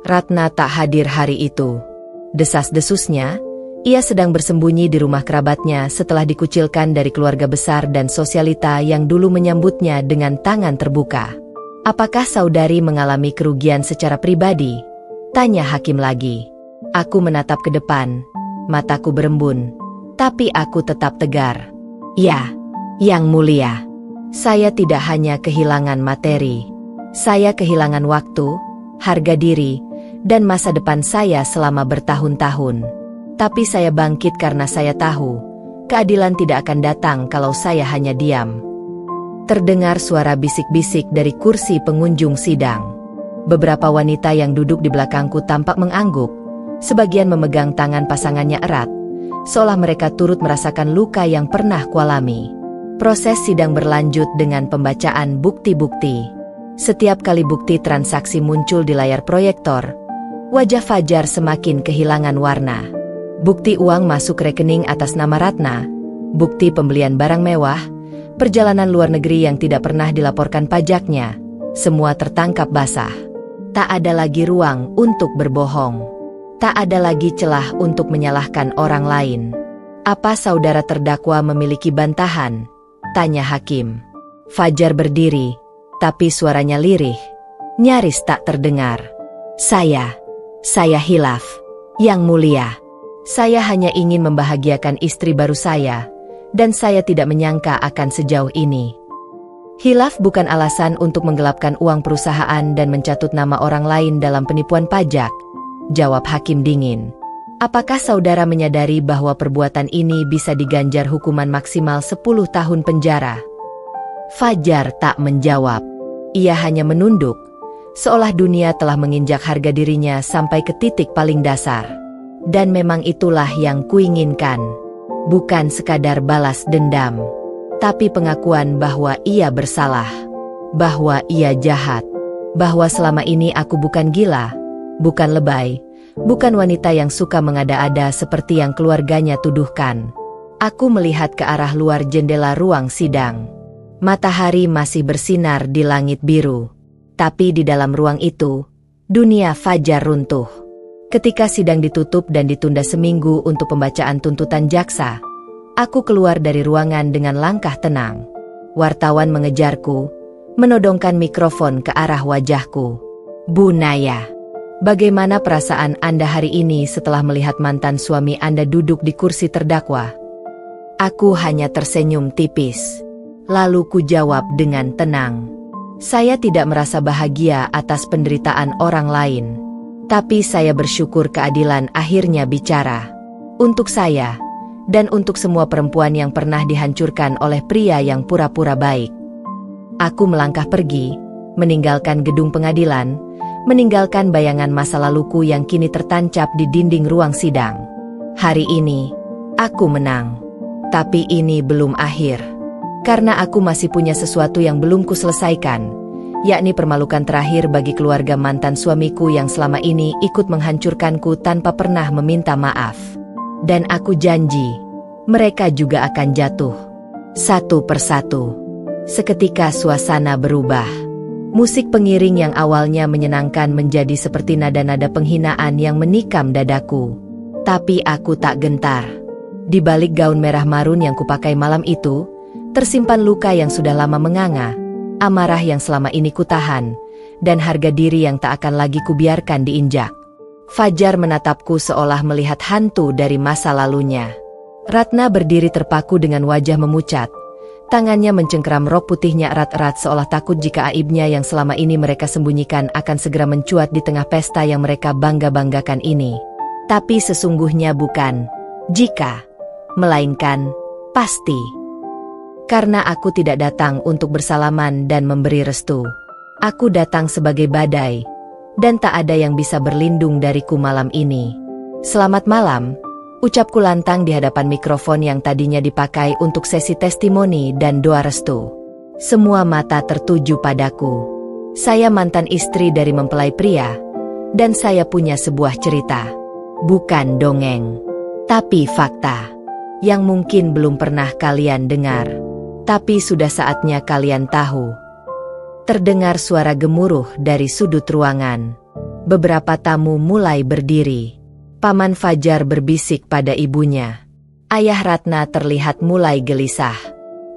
Ratna tak hadir hari itu. Desas-desusnya, ia sedang bersembunyi di rumah kerabatnya setelah dikucilkan dari keluarga besar dan sosialita yang dulu menyambutnya dengan tangan terbuka. Apakah saudari mengalami kerugian secara pribadi? Tanya hakim lagi. Aku menatap ke depan, mataku berembun, tapi aku tetap tegar. Ya, Yang Mulia. Saya tidak hanya kehilangan materi. Saya kehilangan waktu, harga diri, dan masa depan saya selama bertahun-tahun. Tapi saya bangkit karena saya tahu, keadilan tidak akan datang kalau saya hanya diam. Terdengar suara bisik-bisik dari kursi pengunjung sidang. Beberapa wanita yang duduk di belakangku tampak mengangguk, sebagian memegang tangan pasangannya erat, seolah mereka turut merasakan luka yang pernah kualami. Proses sidang berlanjut dengan pembacaan bukti-bukti. Setiap kali bukti transaksi muncul di layar proyektor, wajah Fajar semakin kehilangan warna. Bukti uang masuk rekening atas nama Ratna, bukti pembelian barang mewah, perjalanan luar negeri yang tidak pernah dilaporkan pajaknya, semua tertangkap basah. Tak ada lagi ruang untuk berbohong. Tak ada lagi celah untuk menyalahkan orang lain. Apa saudara terdakwa memiliki bantahan? Tanya hakim. Fajar berdiri, tapi suaranya lirih, nyaris tak terdengar. Saya hilaf, Yang Mulia. Saya hanya ingin membahagiakan istri baru saya, dan saya tidak menyangka akan sejauh ini. Hilaf bukan alasan untuk menggelapkan uang perusahaan dan mencatut nama orang lain dalam penipuan pajak, jawab hakim dingin. Apakah saudara menyadari bahwa perbuatan ini bisa diganjar hukuman maksimal 10 tahun penjara? Fajar tak menjawab. Ia hanya menunduk, seolah dunia telah menginjak harga dirinya sampai ke titik paling dasar. Dan memang itulah yang kuinginkan. Bukan sekadar balas dendam, tapi pengakuan bahwa ia bersalah, bahwa ia jahat, bahwa selama ini aku bukan gila, bukan lebay, bukan wanita yang suka mengada-ada seperti yang keluarganya tuduhkan. Aku melihat ke arah luar jendela ruang sidang. Matahari masih bersinar di langit biru, tapi di dalam ruang itu, dunia Fajar runtuh. Ketika sidang ditutup dan ditunda seminggu untuk pembacaan tuntutan jaksa, aku keluar dari ruangan dengan langkah tenang. Wartawan mengejarku, menodongkan mikrofon ke arah wajahku. Bu Naya, bagaimana perasaan Anda hari ini setelah melihat mantan suami Anda duduk di kursi terdakwa? Aku hanya tersenyum tipis. Lalu ku jawab dengan tenang. Saya tidak merasa bahagia atas penderitaan orang lain. Tapi saya bersyukur keadilan akhirnya bicara. Untuk saya, dan untuk semua perempuan yang pernah dihancurkan oleh pria yang pura-pura baik. Aku melangkah pergi, meninggalkan gedung pengadilan, meninggalkan bayangan masa laluku yang kini tertancap di dinding ruang sidang. Hari ini, aku menang. Tapi ini belum akhir. Karena aku masih punya sesuatu yang belum kuselesaikan, yakni permalukan terakhir bagi keluarga mantan suamiku yang selama ini ikut menghancurkanku tanpa pernah meminta maaf. Dan aku janji, mereka juga akan jatuh. Satu persatu. Seketika suasana berubah. Musik pengiring yang awalnya menyenangkan menjadi seperti nada-nada penghinaan yang menikam dadaku. Tapi aku tak gentar. Di balik gaun merah marun yang kupakai malam itu, tersimpan luka yang sudah lama menganga, amarah yang selama ini kutahan, dan harga diri yang tak akan lagi kubiarkan diinjak. Fajar menatapku seolah melihat hantu dari masa lalunya. Ratna berdiri terpaku dengan wajah memucat, Tangannya mencengkeram rok putihnya erat-erat seolah takut jika aibnya yang selama ini mereka sembunyikan akan segera mencuat di tengah pesta yang mereka bangga-banggakan ini. Tapi sesungguhnya bukan jika, melainkan pasti. Karena aku tidak datang untuk bersalaman dan memberi restu. Aku datang sebagai badai, dan tak ada yang bisa berlindung dariku malam ini. Selamat malam, ucapku lantang di hadapan mikrofon yang tadinya dipakai untuk sesi testimoni dan doa restu. Semua mata tertuju padaku. Saya mantan istri dari mempelai pria, dan saya punya sebuah cerita. Bukan dongeng, tapi fakta, yang mungkin belum pernah kalian dengar. Tapi sudah saatnya kalian tahu. Terdengar suara gemuruh dari sudut ruangan. Beberapa tamu mulai berdiri. Paman Fajar berbisik pada ibunya. Ayah Ratna terlihat mulai gelisah.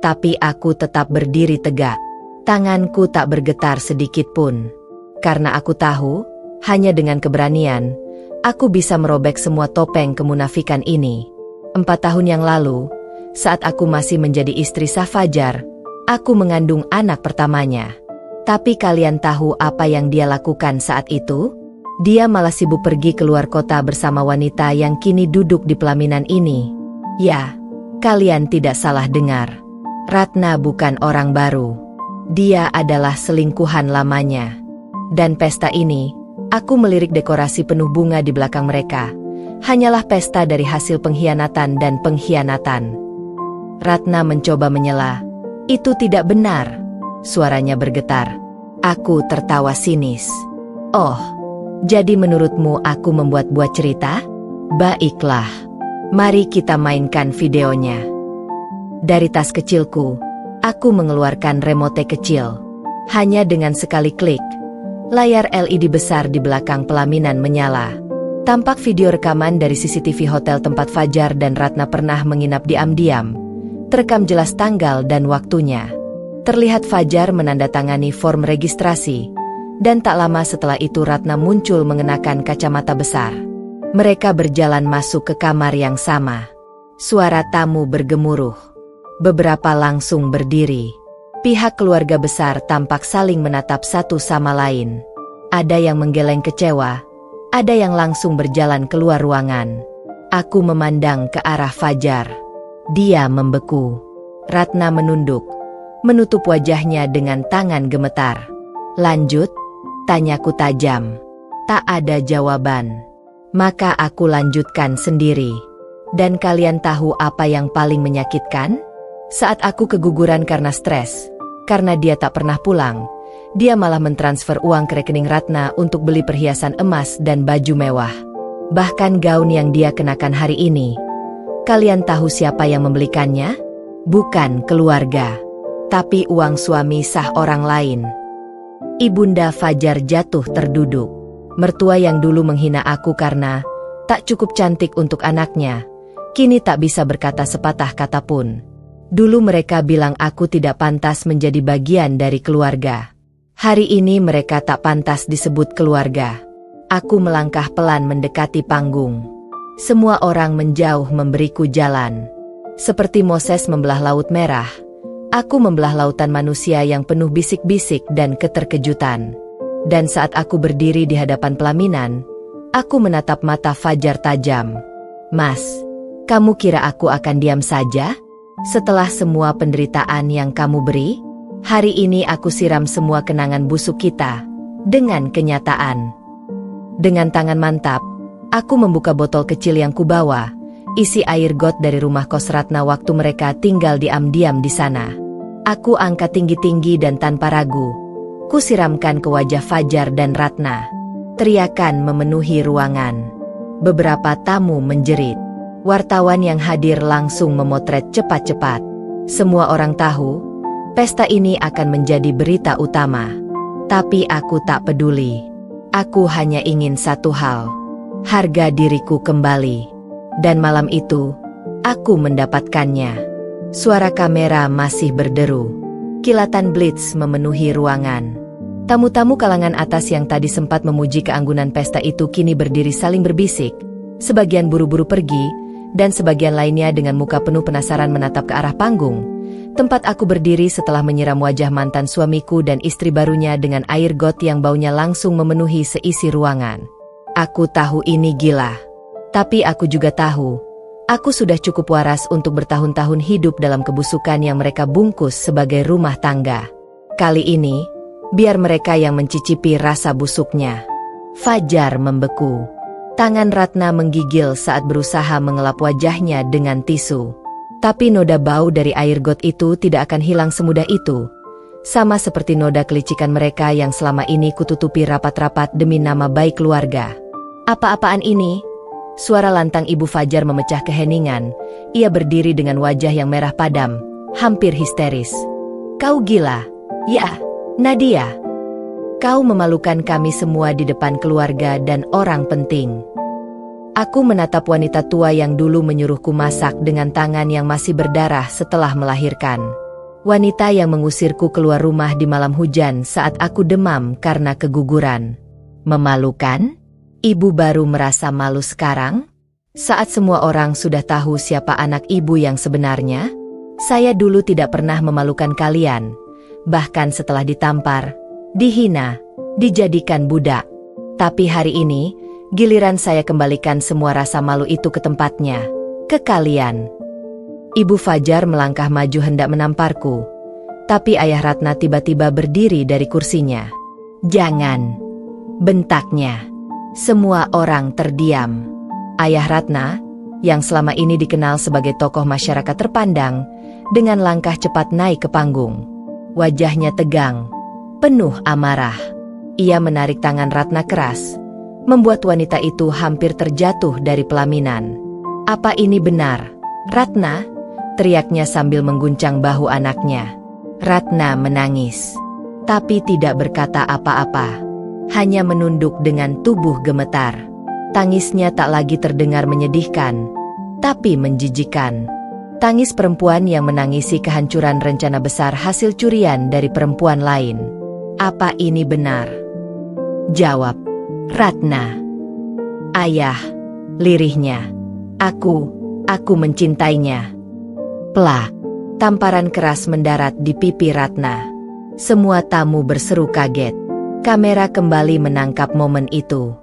Tapi aku tetap berdiri tegak. Tanganku tak bergetar sedikit pun. Karena aku tahu, hanya dengan keberanian, aku bisa merobek semua topeng kemunafikan ini. 4 tahun yang lalu, saat aku masih menjadi istri sah Fajar, aku mengandung anak pertamanya. Tapi kalian tahu apa yang dia lakukan saat itu? Dia malah sibuk pergi keluar kota bersama wanita yang kini duduk di pelaminan ini. Ya, kalian tidak salah dengar. Ratna bukan orang baru. Dia adalah selingkuhan lamanya. Dan pesta ini, aku melirik dekorasi penuh bunga di belakang mereka. Hanyalah pesta dari hasil pengkhianatan dan pengkhianatan. Ratna mencoba menyela. Itu tidak benar. Suaranya bergetar. Aku tertawa sinis. Oh, jadi menurutmu aku membuat-buat cerita? Baiklah, mari kita mainkan videonya. Dari tas kecilku, aku mengeluarkan remote kecil. Hanya dengan sekali klik, layar LED besar di belakang pelaminan menyala. Tampak video rekaman dari CCTV hotel tempat Fajar dan Ratna pernah menginap diam-diam. Terekam jelas tanggal dan waktunya. Terlihat Fajar menandatangani form registrasi. Dan tak lama setelah itu Ratna muncul mengenakan kacamata besar. Mereka berjalan masuk ke kamar yang sama. Suara tamu bergemuruh. Beberapa langsung berdiri. Pihak keluarga besar tampak saling menatap satu sama lain. Ada yang menggeleng kecewa, ada yang langsung berjalan keluar ruangan. Aku memandang ke arah Fajar. Dia membeku. Ratna menunduk, menutup wajahnya dengan tangan gemetar. Lanjut? Tanyaku tajam. Tak ada jawaban. Maka aku lanjutkan sendiri. Dan kalian tahu apa yang paling menyakitkan? Saat aku keguguran karena stres, karena dia tak pernah pulang, dia malah mentransfer uang ke rekening Ratna untuk beli perhiasan emas dan baju mewah. Bahkan gaun yang dia kenakan hari ini. Kalian tahu siapa yang membelikannya? Bukan keluarga, tapi uang suami sah orang lain. Ibunda Fajar jatuh terduduk. Mertua yang dulu menghina aku karena tak cukup cantik untuk anaknya, kini tak bisa berkata sepatah kata pun. Dulu mereka bilang aku tidak pantas menjadi bagian dari keluarga. Hari ini mereka tak pantas disebut keluarga. Aku melangkah pelan mendekati panggung. Semua orang menjauh memberiku jalan. Seperti Moses membelah Laut Merah, aku membelah lautan manusia yang penuh bisik-bisik dan keterkejutan. Dan saat aku berdiri di hadapan pelaminan, aku menatap mata Fajar tajam. Mas, kamu kira aku akan diam saja? Setelah semua penderitaan yang kamu beri? Hari ini aku siram semua kenangan busuk kita dengan kenyataan. Dengan tangan mantap, aku membuka botol kecil yang kubawa, isi air got dari rumah kos Ratna waktu mereka tinggal diam-diam di sana. Aku angkat tinggi-tinggi dan tanpa ragu, kusiramkan ke wajah Fajar dan Ratna. Teriakan memenuhi ruangan. Beberapa tamu menjerit. Wartawan yang hadir langsung memotret cepat-cepat. Semua orang tahu, pesta ini akan menjadi berita utama. Tapi aku tak peduli. Aku hanya ingin satu hal. Harga diriku kembali. Dan malam itu, aku mendapatkannya. Suara kamera masih berderu. Kilatan blitz memenuhi ruangan. Tamu-tamu kalangan atas yang tadi sempat memuji keanggunan pesta itu kini berdiri saling berbisik. Sebagian buru-buru pergi, dan sebagian lainnya dengan muka penuh penasaran menatap ke arah panggung. Tempat aku berdiri setelah menyiram wajah mantan suamiku dan istri barunya dengan air got yang baunya langsung memenuhi seisi ruangan. Aku tahu ini gila. Tapi aku juga tahu, aku sudah cukup waras untuk bertahun-tahun hidup dalam kebusukan yang mereka bungkus sebagai rumah tangga. Kali ini, biar mereka yang mencicipi rasa busuknya. Fajar membeku. Tangan Ratna menggigil saat berusaha mengelap wajahnya dengan tisu. Tapi noda bau dari air got itu tidak akan hilang semudah itu. Sama seperti noda kelicikan mereka yang selama ini kututupi rapat-rapat demi nama baik keluarga. Apa-apaan ini? Suara lantang Ibu Fajar memecah keheningan. Ia berdiri dengan wajah yang merah padam, hampir histeris. Kau gila? Ya, Nadia. Kau memalukan kami semua di depan keluarga dan orang penting. Aku menatap wanita tua yang dulu menyuruhku masak dengan tangan yang masih berdarah setelah melahirkan. Wanita yang mengusirku keluar rumah di malam hujan saat aku demam karena keguguran. Memalukan? Ibu baru merasa malu sekarang? Saat semua orang sudah tahu siapa anak ibu yang sebenarnya? Saya dulu tidak pernah memalukan kalian. Bahkan setelah ditampar, dihina, dijadikan budak. Tapi hari ini, giliran saya kembalikan semua rasa malu itu ke tempatnya, ke kalian. Ibu Fajar melangkah maju hendak menamparku. Tapi Ayah Ratna tiba-tiba berdiri dari kursinya. Jangan, bentaknya. Semua orang terdiam. Ayah Ratna, yang selama ini dikenal sebagai tokoh masyarakat terpandang, dengan langkah cepat naik ke panggung. Wajahnya tegang, penuh amarah. Ia menarik tangan Ratna keras, membuat wanita itu hampir terjatuh dari pelaminan. Apa ini benar, Ratna? Teriaknya sambil mengguncang bahu anaknya. Ratna menangis, tapi tidak berkata apa-apa. Hanya menunduk dengan tubuh gemetar. Tangisnya tak lagi terdengar menyedihkan, tapi menjijikan. Tangis perempuan yang menangisi kehancuran rencana besar hasil curian dari perempuan lain. Apa ini benar? Jawab, Ratna. Ayah, lirihnya. Aku mencintainya. Plak, tamparan keras mendarat di pipi Ratna. Semua tamu berseru kaget. Kamera kembali menangkap momen itu.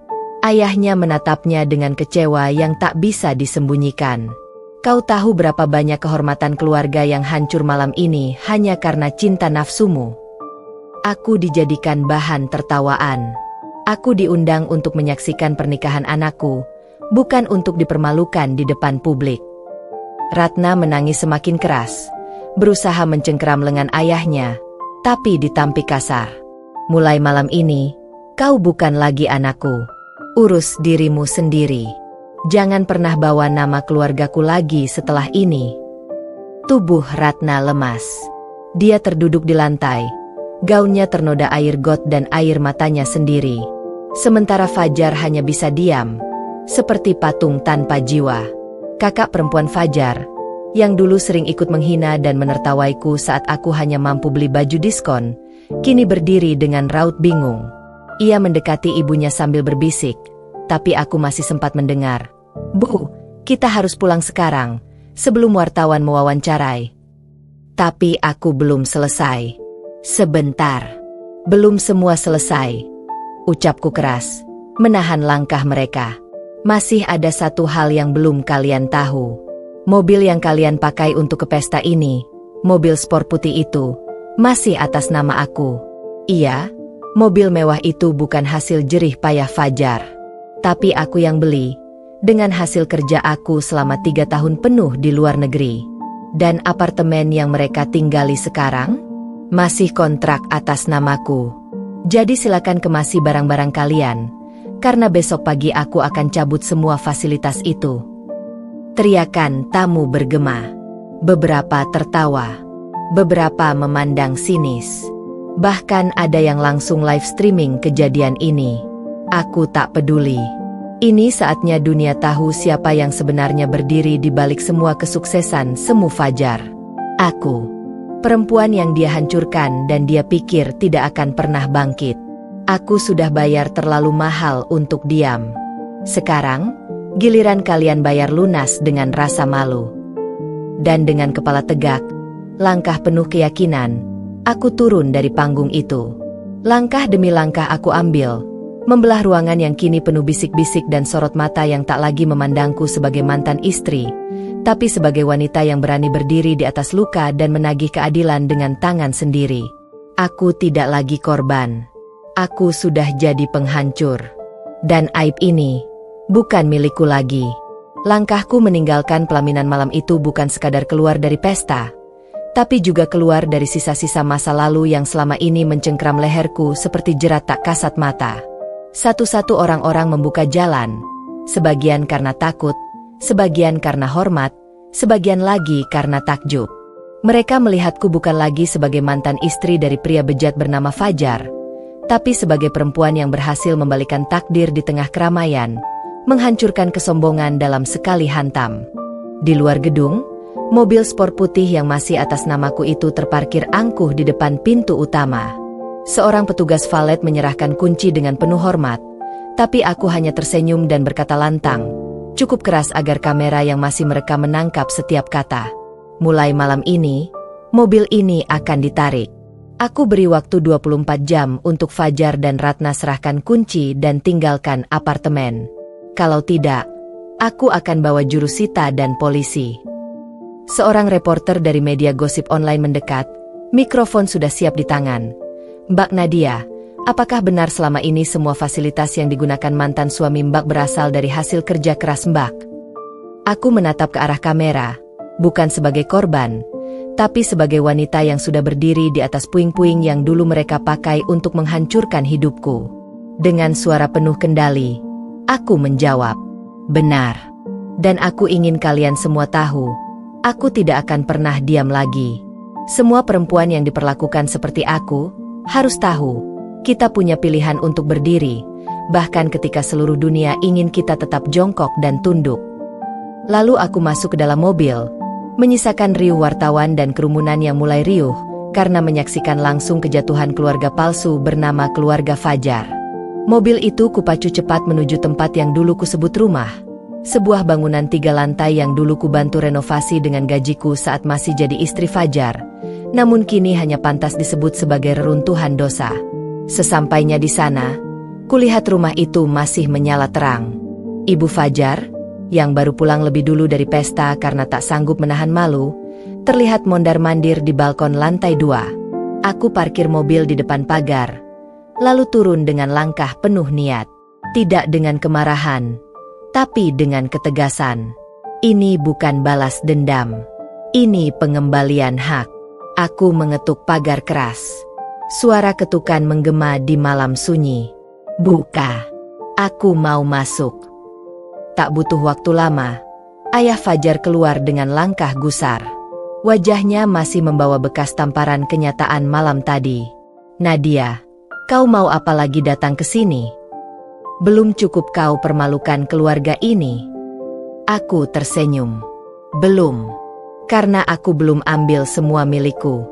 Ayahnya menatapnya dengan kecewa yang tak bisa disembunyikan. Kau tahu berapa banyak kehormatan keluarga yang hancur malam ini hanya karena cinta nafsumu? Aku dijadikan bahan tertawaan. Aku diundang untuk menyaksikan pernikahan anakku, bukan untuk dipermalukan di depan publik. Ratna menangis semakin keras, berusaha mencengkeram lengan ayahnya, tapi ditampik kasar. Mulai malam ini, kau bukan lagi anakku. Urus dirimu sendiri. Jangan pernah bawa nama keluargaku lagi setelah ini. Tubuh Ratna lemas. Dia terduduk di lantai. Gaunnya ternoda air got dan air matanya sendiri. Sementara Fajar hanya bisa diam, seperti patung tanpa jiwa. Kakak perempuan Fajar, yang dulu sering ikut menghina dan menertawaiku saat aku hanya mampu beli baju diskon, kini berdiri dengan raut bingung. Ia mendekati ibunya sambil berbisik, tapi aku masih sempat mendengar. Bu, kita harus pulang sekarang, sebelum wartawan mewawancarai. Tapi aku belum selesai. Sebentar. Belum semua selesai. Ucapku keras, menahan langkah mereka. Masih ada satu hal yang belum kalian tahu. Mobil yang kalian pakai untuk ke pesta ini, mobil sport putih itu, masih atas nama aku. Iya, mobil mewah itu bukan hasil jerih payah Fajar. Tapi aku yang beli, dengan hasil kerja aku selama 3 tahun penuh di luar negeri. Dan apartemen yang mereka tinggali sekarang, masih kontrak atas namaku. Jadi silakan kemasi barang-barang kalian, karena besok pagi aku akan cabut semua fasilitas itu. Teriakan tamu bergema. Beberapa tertawa. Beberapa memandang sinis. Bahkan ada yang langsung live streaming kejadian ini. Aku tak peduli. Ini saatnya dunia tahu siapa yang sebenarnya berdiri di balik semua kesuksesan semu Fajar. Aku. Perempuan yang dia hancurkan dan dia pikir tidak akan pernah bangkit. Aku sudah bayar terlalu mahal untuk diam. Sekarang, giliran kalian bayar lunas dengan rasa malu. Dan dengan kepala tegak, Langkah penuh keyakinan, aku turun dari panggung itu. Langkah demi langkah aku ambil, membelah ruangan yang kini penuh bisik-bisik dan sorot mata yang tak lagi memandangku sebagai mantan istri, tapi sebagai wanita yang berani berdiri di atas luka dan menagih keadilan dengan tangan sendiri. Aku tidak lagi korban. Aku sudah jadi penghancur. Dan aib ini bukan milikku lagi. Langkahku meninggalkan pelaminan malam itu bukan sekadar keluar dari pesta, tapi juga keluar dari sisa-sisa masa lalu yang selama ini mencengkram leherku seperti jerat tak kasat mata. Satu-satu orang-orang membuka jalan, sebagian karena takut, sebagian karena hormat, sebagian lagi karena takjub. Mereka melihatku bukan lagi sebagai mantan istri dari pria bejat bernama Fajar, tapi sebagai perempuan yang berhasil membalikan takdir di tengah keramaian, menghancurkan kesombongan dalam sekali hantam. Di luar gedung, mobil sport putih yang masih atas namaku itu terparkir angkuh di depan pintu utama. Seorang petugas valet menyerahkan kunci dengan penuh hormat, tapi aku hanya tersenyum dan berkata lantang, cukup keras agar kamera yang masih merekam menangkap setiap kata. Mulai malam ini, mobil ini akan ditarik. Aku beri waktu 24 jam untuk Fajar dan Ratna serahkan kunci dan tinggalkan apartemen. Kalau tidak, aku akan bawa jurusita dan polisi. Seorang reporter dari media gosip online mendekat, mikrofon sudah siap di tangan. Mbak Nadia, apakah benar selama ini semua fasilitas yang digunakan mantan suami Mbak berasal dari hasil kerja keras Mbak? Aku menatap ke arah kamera, bukan sebagai korban, tapi sebagai wanita yang sudah berdiri di atas puing-puing yang dulu mereka pakai untuk menghancurkan hidupku. Dengan suara penuh kendali, aku menjawab, benar. Dan aku ingin kalian semua tahu, aku tidak akan pernah diam lagi. Semua perempuan yang diperlakukan seperti aku, harus tahu, kita punya pilihan untuk berdiri, bahkan ketika seluruh dunia ingin kita tetap jongkok dan tunduk. Lalu aku masuk ke dalam mobil, menyisakan riuh wartawan dan kerumunan yang mulai riuh, karena menyaksikan langsung kejatuhan keluarga palsu bernama keluarga Fajar. Mobil itu kupacu cepat menuju tempat yang dulu kusebut rumah. Sebuah bangunan 3 lantai yang dulu kubantu renovasi dengan gajiku saat masih jadi istri Fajar, namun kini hanya pantas disebut sebagai reruntuhan dosa. Sesampainya di sana, kulihat rumah itu masih menyala terang. Ibu Fajar, yang baru pulang lebih dulu dari pesta karena tak sanggup menahan malu, terlihat mondar-mandir di balkon lantai 2. Aku parkir mobil di depan pagar, lalu turun dengan langkah penuh niat. Tidak dengan kemarahan, tapi dengan ketegasan. Ini bukan balas dendam. Ini pengembalian hak. Aku mengetuk pagar keras. Suara ketukan menggema di malam sunyi. Buka. Aku mau masuk. Tak butuh waktu lama, ayah Fajar keluar dengan langkah gusar. Wajahnya masih membawa bekas tamparan kenyataan malam tadi. Nadia, kau mau apa lagi datang ke sini? Belum cukup kau permalukan keluarga ini? Aku tersenyum. Belum. Karena aku belum ambil semua milikku.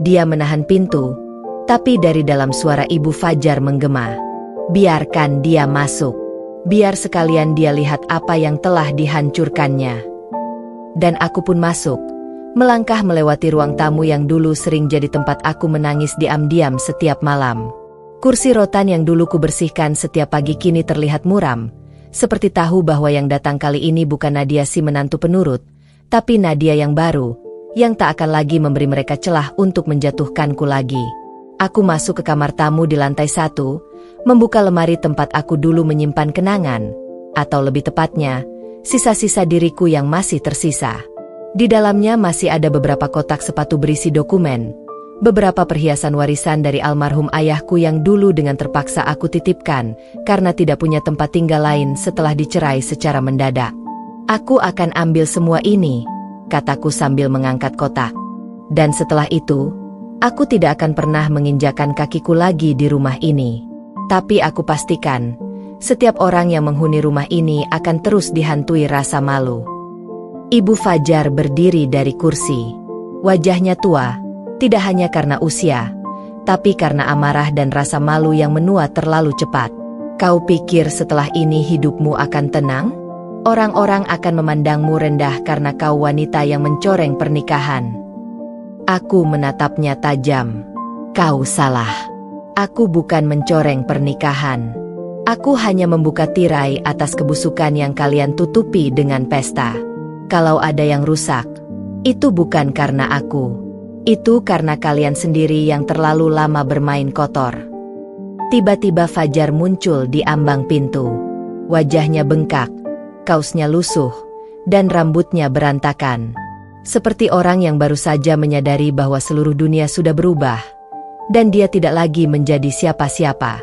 Dia menahan pintu, tapi dari dalam suara Ibu Fajar menggema. Biarkan dia masuk. Biar sekalian dia lihat apa yang telah dihancurkannya. Dan aku pun masuk, melangkah melewati ruang tamu yang dulu sering jadi tempat aku menangis diam-diam setiap malam. Kursi rotan yang dulu kubersihkan setiap pagi kini terlihat muram, seperti tahu bahwa yang datang kali ini bukan Nadia si menantu penurut, tapi Nadia yang baru, yang tak akan lagi memberi mereka celah untuk menjatuhkanku lagi. Aku masuk ke kamar tamu di lantai 1, membuka lemari tempat aku dulu menyimpan kenangan, atau lebih tepatnya, sisa-sisa diriku yang masih tersisa. Di dalamnya masih ada beberapa kotak sepatu berisi dokumen, beberapa perhiasan warisan dari almarhum ayahku yang dulu dengan terpaksa aku titipkan, karena tidak punya tempat tinggal lain setelah dicerai secara mendadak. Aku akan ambil semua ini, kataku sambil mengangkat kotak. Dan setelah itu, aku tidak akan pernah menginjakan kakiku lagi di rumah ini. Tapi aku pastikan, setiap orang yang menghuni rumah ini akan terus dihantui rasa malu. Ibu Fajar berdiri dari kursi. Wajahnya tua, tidak hanya karena usia, tapi karena amarah dan rasa malu yang menua terlalu cepat. Kau pikir setelah ini hidupmu akan tenang? Orang-orang akan memandangmu rendah karena kau wanita yang mencoreng pernikahan. Aku menatapnya tajam. Kau salah. Aku bukan mencoreng pernikahan. Aku hanya membuka tirai atas kebusukan yang kalian tutupi dengan pesta. Kalau ada yang rusak, itu bukan karena aku. Itu karena kalian sendiri yang terlalu lama bermain kotor. Tiba-tiba Fajar muncul di ambang pintu. Wajahnya bengkak, kaosnya lusuh, dan rambutnya berantakan. Seperti orang yang baru saja menyadari bahwa seluruh dunia sudah berubah, dan dia tidak lagi menjadi siapa-siapa.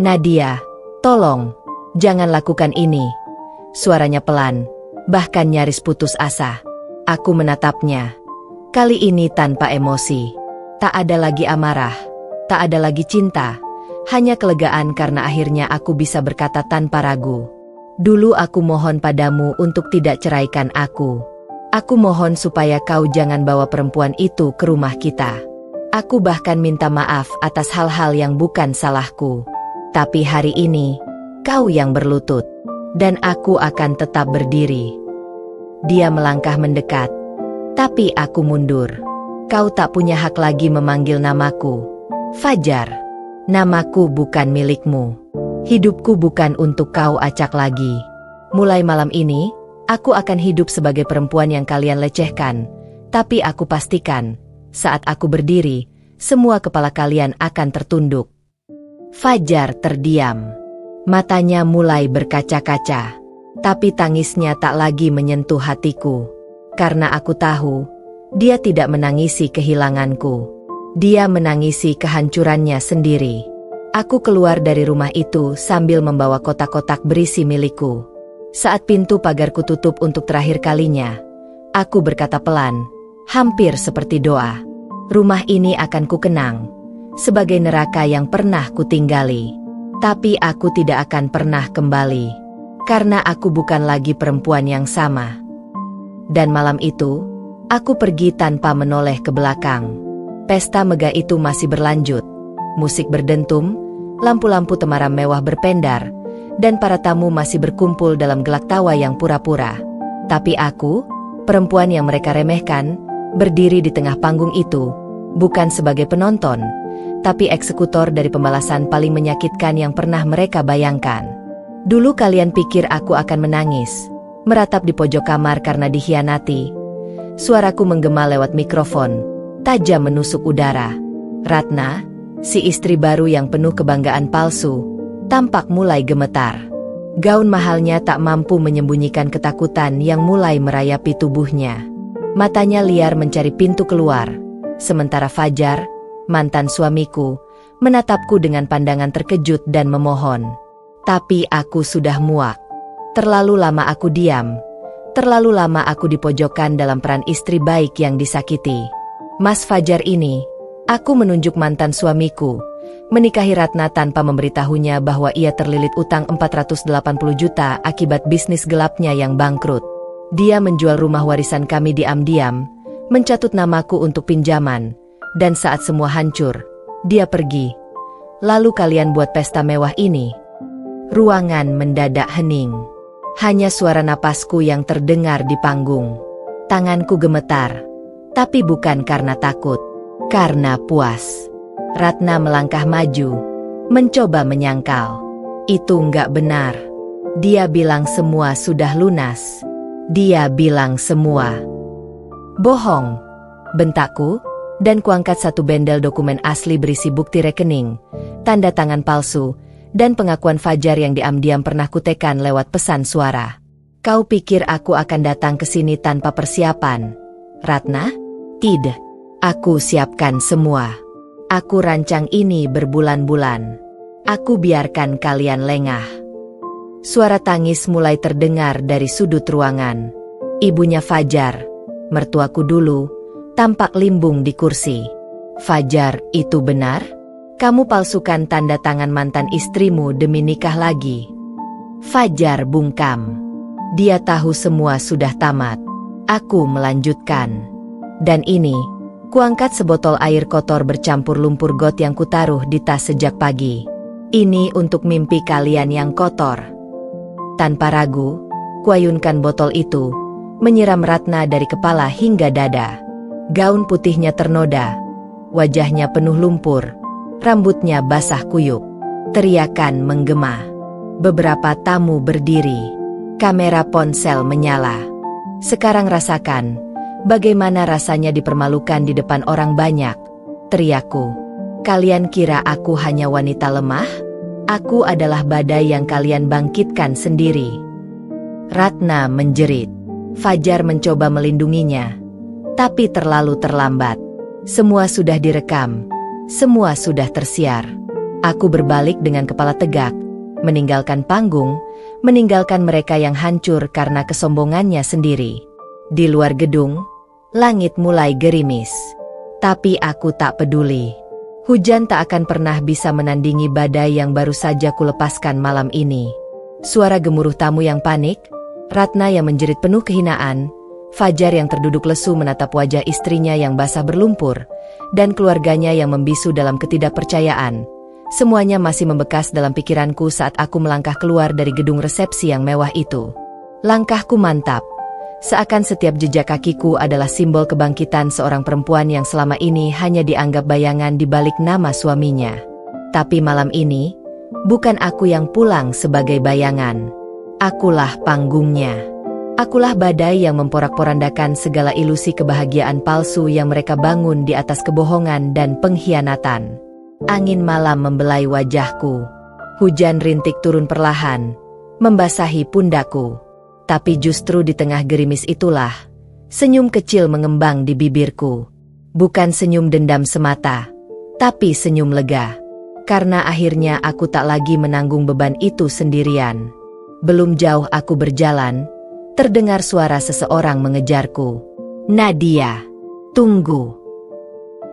Nadia, tolong, jangan lakukan ini. Suaranya pelan, bahkan nyaris putus asa. Aku menatapnya. Kali ini tanpa emosi. Tak ada lagi amarah, tak ada lagi cinta. Hanya kelegaan karena akhirnya aku bisa berkata tanpa ragu. Dulu aku mohon padamu untuk tidak ceraikan aku. Aku mohon supaya kau jangan bawa perempuan itu ke rumah kita. Aku bahkan minta maaf atas hal-hal yang bukan salahku. Tapi hari ini, kau yang berlutut. Dan aku akan tetap berdiri. Dia melangkah mendekat. Tapi aku mundur. Kau tak punya hak lagi memanggil namaku. Fajar. Namaku bukan milikmu. Hidupku bukan untuk kau acak lagi. Mulai malam ini, aku akan hidup sebagai perempuan yang kalian lecehkan. Tapi aku pastikan, saat aku berdiri, semua kepala kalian akan tertunduk. Fajar terdiam. Matanya mulai berkaca-kaca. Tapi tangisnya tak lagi menyentuh hatiku. Karena aku tahu, dia tidak menangisi kehilanganku. Dia menangisi kehancurannya sendiri. Aku keluar dari rumah itu sambil membawa kotak-kotak berisi milikku. Saat pintu pagarku tutup untuk terakhir kalinya, aku berkata pelan, hampir seperti doa. Rumah ini akan kukenang, sebagai neraka yang pernah kutinggali. Tapi aku tidak akan pernah kembali, karena aku bukan lagi perempuan yang sama. Dan malam itu, aku pergi tanpa menoleh ke belakang. Pesta megah itu masih berlanjut. Musik berdentum, lampu-lampu temaram mewah berpendar, dan para tamu masih berkumpul dalam gelak tawa yang pura-pura. Tapi aku, perempuan yang mereka remehkan, berdiri di tengah panggung itu, bukan sebagai penonton, tapi eksekutor dari pembalasan paling menyakitkan yang pernah mereka bayangkan. Dulu kalian pikir aku akan menangis, meratap di pojok kamar karena dikhianati. Suaraku menggema lewat mikrofon, tajam menusuk udara. Ratna, si istri baru yang penuh kebanggaan palsu, tampak mulai gemetar. Gaun mahalnya tak mampu menyembunyikan ketakutan yang mulai merayapi tubuhnya. Matanya liar mencari pintu keluar, sementara Fajar, mantan suamiku, menatapku dengan pandangan terkejut dan memohon. Tapi aku sudah muak. Terlalu lama aku diam. Terlalu lama aku dipojokkan dalam peran istri baik yang disakiti. Mas Fajar ini, aku menunjuk mantan suamiku, menikahi Ratna tanpa memberitahunya bahwa ia terlilit utang 480 juta akibat bisnis gelapnya yang bangkrut. Dia menjual rumah warisan kami diam-diam, mencatut namaku untuk pinjaman, dan saat semua hancur, dia pergi. Lalu kalian buat pesta mewah ini. Ruangan mendadak hening. Hanya suara napasku yang terdengar di panggung. Tanganku gemetar. Tapi bukan karena takut, karena puas. Ratna melangkah maju, mencoba menyangkal. Itu nggak benar. Dia bilang semua sudah lunas. Dia bilang semua. Bohong, bentakku, dan kuangkat satu bendel dokumen asli berisi bukti rekening, tanda tangan palsu, dan pengakuan Fajar yang diam-diam pernah kutekan lewat pesan suara. Kau pikir aku akan datang ke sini tanpa persiapan, Ratna? Tidak. Aku siapkan semua. Aku rancang ini berbulan-bulan. Aku biarkan kalian lengah. Suara tangis mulai terdengar dari sudut ruangan. Ibunya Fajar, mertuaku dulu, tampak limbung di kursi. Fajar, itu benar? Kamu palsukan tanda tangan mantan istrimu demi nikah lagi. Fajar bungkam. Dia tahu semua sudah tamat. Aku melanjutkan. Dan ini, kuangkat sebotol air kotor bercampur lumpur got yang kutaruh di tas sejak pagi. Ini untuk mimpi kalian yang kotor. Tanpa ragu, kuayunkan botol itu, menyiram Ratna dari kepala hingga dada. Gaun putihnya ternoda, wajahnya penuh lumpur, rambutnya basah kuyup. Teriakan menggema. Beberapa tamu berdiri. Kamera ponsel menyala. Sekarang rasakan bagaimana rasanya dipermalukan di depan orang banyak, teriakku. Kalian kira aku hanya wanita lemah? Aku adalah badai yang kalian bangkitkan sendiri. Ratna menjerit. Fajar mencoba melindunginya, tapi terlalu terlambat. Semua sudah direkam, semua sudah tersiar. Aku berbalik dengan kepala tegak, meninggalkan panggung, meninggalkan mereka yang hancur karena kesombongannya sendiri. Di luar gedung, langit mulai gerimis. Tapi aku tak peduli. Hujan tak akan pernah bisa menandingi badai yang baru saja kulepaskan malam ini. Suara gemuruh tamu yang panik, Ratna yang menjerit penuh kehinaan, Fajar yang terduduk lesu menatap wajah istrinya yang basah berlumpur, dan keluarganya yang membisu dalam ketidakpercayaan. Semuanya masih membekas dalam pikiranku saat aku melangkah keluar dari gedung resepsi yang mewah itu. Langkahku mantap, seakan setiap jejak kakiku adalah simbol kebangkitan seorang perempuan yang selama ini hanya dianggap bayangan di balik nama suaminya. Tapi malam ini, bukan aku yang pulang sebagai bayangan. Akulah panggungnya. Akulah badai yang memporak-porandakan segala ilusi kebahagiaan palsu yang mereka bangun di atas kebohongan dan pengkhianatan. Angin malam membelai wajahku. Hujan rintik turun perlahan, membasahi pundakku. Tapi justru di tengah gerimis itulah, senyum kecil mengembang di bibirku. Bukan senyum dendam semata, tapi senyum lega. Karena akhirnya aku tak lagi menanggung beban itu sendirian. Belum jauh aku berjalan, terdengar suara seseorang mengejarku. Nadia, tunggu.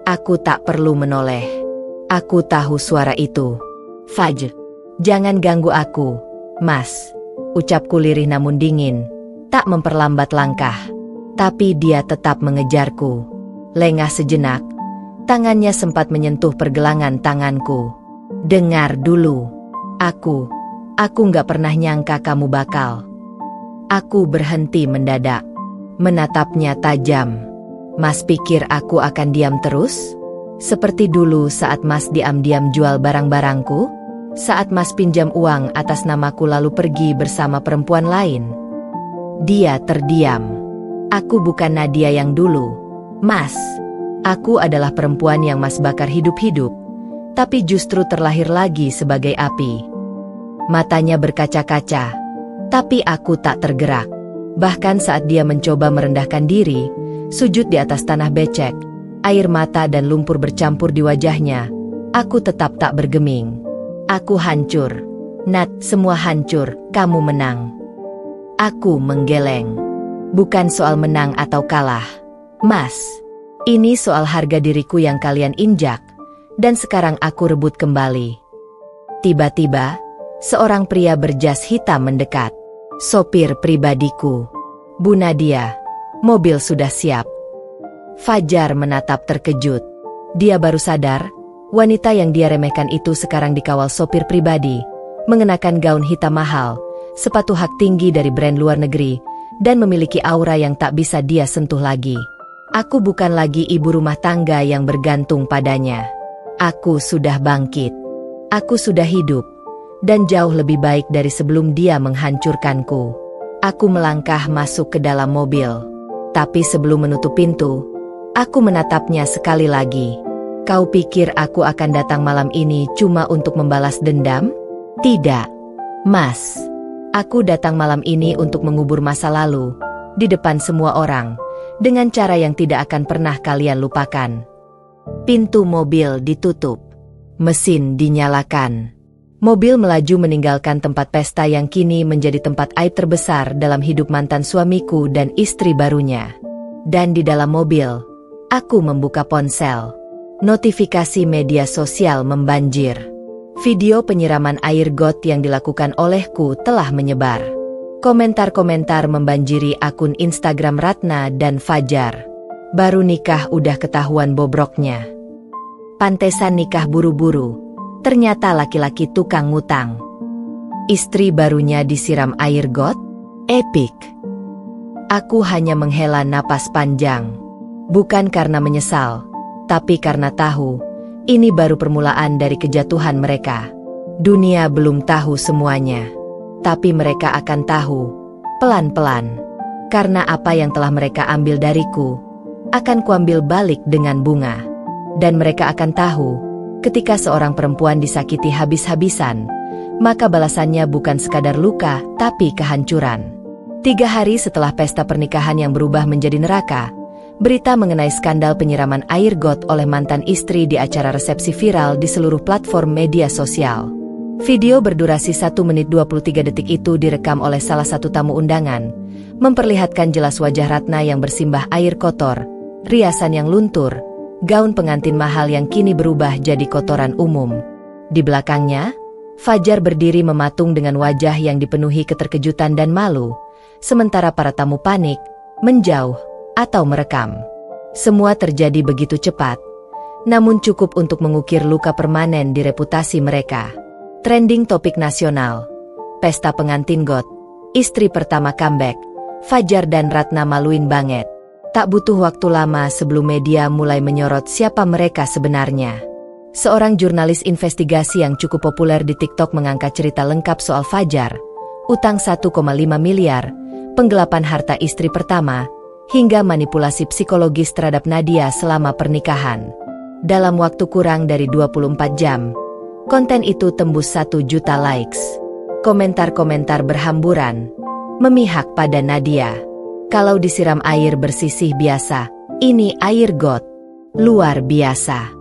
Aku tak perlu menoleh. Aku tahu suara itu. Fajr, jangan ganggu aku, Mas. Ucapku lirih namun dingin, tak memperlambat langkah. Tapi dia tetap mengejarku. Lengah sejenak, tangannya sempat menyentuh pergelangan tanganku. Dengar dulu, aku nggak pernah nyangka kamu bakal. Aku berhenti mendadak, menatapnya tajam. Mas pikir aku akan diam terus? Seperti dulu saat Mas diam-diam jual barang-barangku? Saat Mas pinjam uang atas namaku lalu pergi bersama perempuan lain? Dia terdiam. Aku bukan Nadia yang dulu, Mas. Aku adalah perempuan yang Mas bakar hidup-hidup, tapi justru terlahir lagi sebagai api. Matanya berkaca-kaca, tapi aku tak tergerak. Bahkan saat dia mencoba merendahkan diri, sujud di atas tanah becek, air mata dan lumpur bercampur di wajahnya, aku tetap tak bergeming. Aku hancur. Nat, semua hancur, kamu menang. Aku menggeleng. Bukan soal menang atau kalah, Mas. Ini soal harga diriku yang kalian injak, dan sekarang aku rebut kembali. Tiba-tiba, seorang pria berjas hitam mendekat. Sopir pribadiku. Bu Nadia, mobil sudah siap. Fajar menatap terkejut. Dia baru sadar, wanita yang dia remehkan itu sekarang dikawal sopir pribadi, mengenakan gaun hitam mahal, sepatu hak tinggi dari brand luar negeri, dan memiliki aura yang tak bisa dia sentuh lagi. Aku bukan lagi ibu rumah tangga yang bergantung padanya. Aku sudah bangkit. Aku sudah hidup, dan jauh lebih baik dari sebelum dia menghancurkanku. Aku melangkah masuk ke dalam mobil. Tapi sebelum menutup pintu, aku menatapnya sekali lagi. Kau pikir aku akan datang malam ini cuma untuk membalas dendam? Tidak, Mas. Aku datang malam ini untuk mengubur masa lalu, di depan semua orang, dengan cara yang tidak akan pernah kalian lupakan. Pintu mobil ditutup. Mesin dinyalakan. Mobil melaju meninggalkan tempat pesta yang kini menjadi tempat aib terbesar dalam hidup mantan suamiku dan istri barunya. Dan di dalam mobil, aku membuka ponsel. Notifikasi media sosial membanjir. Video penyiraman air got yang dilakukan olehku telah menyebar. Komentar-komentar membanjiri akun Instagram Ratna dan Fajar. Baru nikah udah ketahuan bobroknya. Pantesan nikah buru-buru. Ternyata laki-laki tukang ngutang. Istri barunya disiram air got? Epic. Aku hanya menghela napas panjang. Bukan karena menyesal, tapi karena tahu, ini baru permulaan dari kejatuhan mereka. Dunia belum tahu semuanya, tapi mereka akan tahu, pelan-pelan. Karena apa yang telah mereka ambil dariku, akan kuambil balik dengan bunga. Dan mereka akan tahu, ketika seorang perempuan disakiti habis-habisan, maka balasannya bukan sekadar luka, tapi kehancuran. 3 hari setelah pesta pernikahan yang berubah menjadi neraka, berita mengenai skandal penyiraman air got oleh mantan istri di acara resepsi viral di seluruh platform media sosial. Video berdurasi 1 menit 23 detik itu direkam oleh salah satu tamu undangan, memperlihatkan jelas wajah Ratna yang bersimbah air kotor, riasan yang luntur, gaun pengantin mahal yang kini berubah jadi kotoran umum. Di belakangnya, Fajar berdiri mematung dengan wajah yang dipenuhi keterkejutan dan malu, sementara para tamu panik, menjauh, atau merekam. Semua terjadi begitu cepat, namun cukup untuk mengukir luka permanen di reputasi mereka. Trending topik nasional, pesta pengantin got, istri pertama comeback, Fajar dan Ratna maluin banget. Tak butuh waktu lama sebelum media mulai menyorot siapa mereka sebenarnya. Seorang jurnalis investigasi yang cukup populer di TikTok mengangkat cerita lengkap soal Fajar, utang 1,5 miliar, penggelapan harta istri pertama, hingga manipulasi psikologis terhadap Nadia selama pernikahan. Dalam waktu kurang dari 24 jam, konten itu tembus 1 juta likes. Komentar-komentar berhamburan, memihak pada Nadia. Kalau disiram air bersisih biasa, ini air got. Luar biasa.